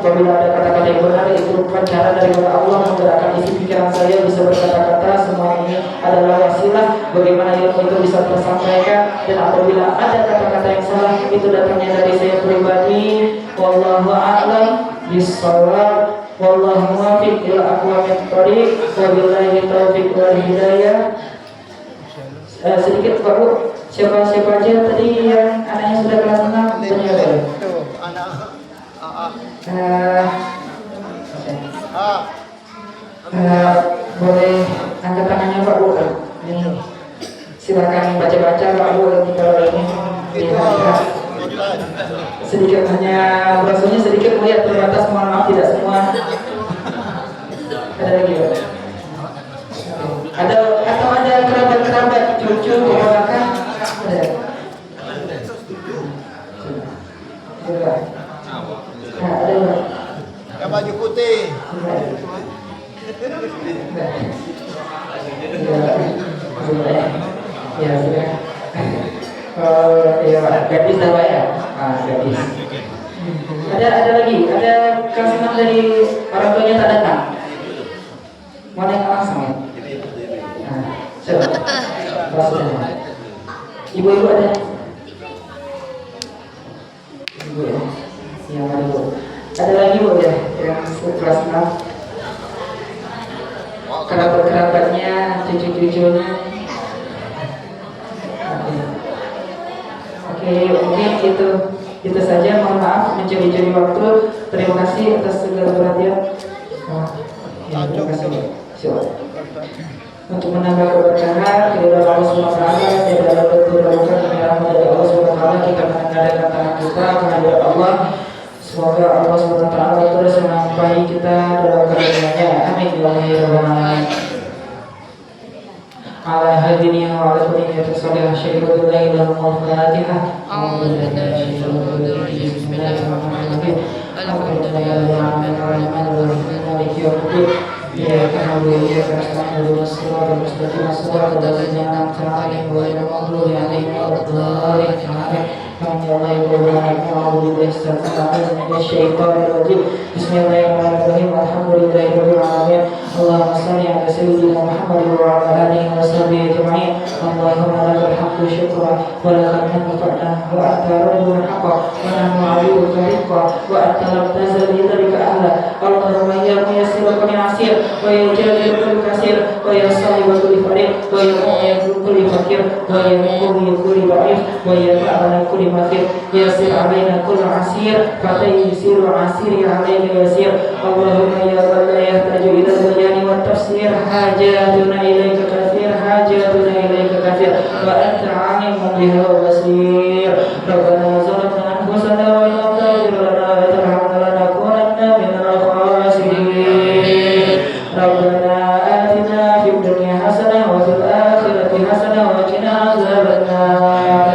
Speaker 1: Apabila ada kata-kata yang benar itu merupakan cara dari Allah menggerakkan isi pikiran saya bisa berkata-kata. Semua ini adalah wasilah bagaimana ilmu itu bisa tersampaikan, dan apabila ada kata-kata yang salah itu datangnya dari saya pribadi. Wallahu a'lam bishawab. Wallahu muwaffiq ila aqwamit thoriq. Wabillahi taufiq wal hidayah. Sedikit Pak Bu, siapa aja tadi yang anaknya sudah kelas 6 ternyata?
Speaker 3: Itu anak
Speaker 1: boleh angkat tangannya Pak Bu. Ini silakan baca-baca Pak Bu kalau ini. Sedikit hanya brosurnya sedikit melihat terbatas, mohon maaf tidak semua. Ada lagi Pak? Ada atau ada kerabat-kerabat, cucu, keponakan? Ada. Coba. Nah, ada Pak.
Speaker 3: yang baju putih.
Speaker 1: Ya sudah. Ya gadis dah Pak ya. Gadis. Ada lagi. Ada kelas 6 dari orang tuanya tak datang. Mau yang langsung ya. Coba. Maksudnya. Ibu-ibu ada. Ibu ya. Ya mari Bu. Ada lagi Bu ya yang kelas 6. Kerabat-kerabatnya, cucu-cucunya. Oke, mungkin itu saja. Mohon maaf mencuri-curi waktu. Terima kasih atas segala perhatian. Terima kasih. Untuk menambah keberkahan kepada Allah SWT, tidak ada berlakukan kebenaran dari Allah SWT. Kita mengadakan tangan kita menghadap Allah. Semoga Allah SWT terus menambahi kita dalam karunia-Nya. Amin. Bismillahirrahmanirrahim. Ala hadiniya wa ala kulli salih syaikhul la ilaha illallah. Bismillahirrahmanirrahim. إياك نعبد وإياك نستعين اهدنا الصراط المستقيم صراط الذين أنعمت عليهم غير المغضوب عليهم ولا الضالين آمين. الله يقول أعوذ بالله من الشيطان الرجيم. بسم الله الرحمن الرحيم. الحمد لله رب العالمين. اللهم صل على سيدنا محمد وعلى آله وصحبه أجمعين. اللهم لك الحمد شكرا ولك الحمد فعلا وأنت رب الحق ونحن عبيدك رقا وأنت لم تزل بذلك أهلا. اللهم يا ميسر كل عسير ويا جابر كل كثير ويا صاحب كل فريق ويا مؤمن كل فقير ويا مقوي كل ضعيف ويا تعبان كل مثير. يسر علينا كل عسير فتيسير عسير عليك يسير. اللهم يا من لا يحتاج إلى البيان والتفسير حاجاتنا إليك كثير حاجاتنا إليك كثير وأنت عالم بها وبصير. ربنا ظلمنا أنفسنا وإن لم تغفر لنا وترحمنا لنكونن من الخاسرين. ربنا آتنا في الدنيا حسنة وفي الآخرة حسنة وقنا عذاب النار.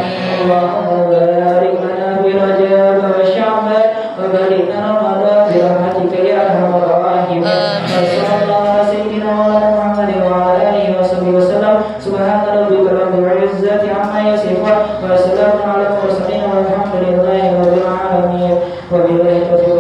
Speaker 1: اللهم بارك لنا في رجب وشعبان وبارك لنا رمضان برحمتك يا أرحم الراحمين. وصلى الله على سيدنا محمد وعلى آله وصحبه وسلم. سبحان ربك رب العزة عما يصفون وسلام على المرسلين والحمد لله رب العالمين. وبالله التوفيق.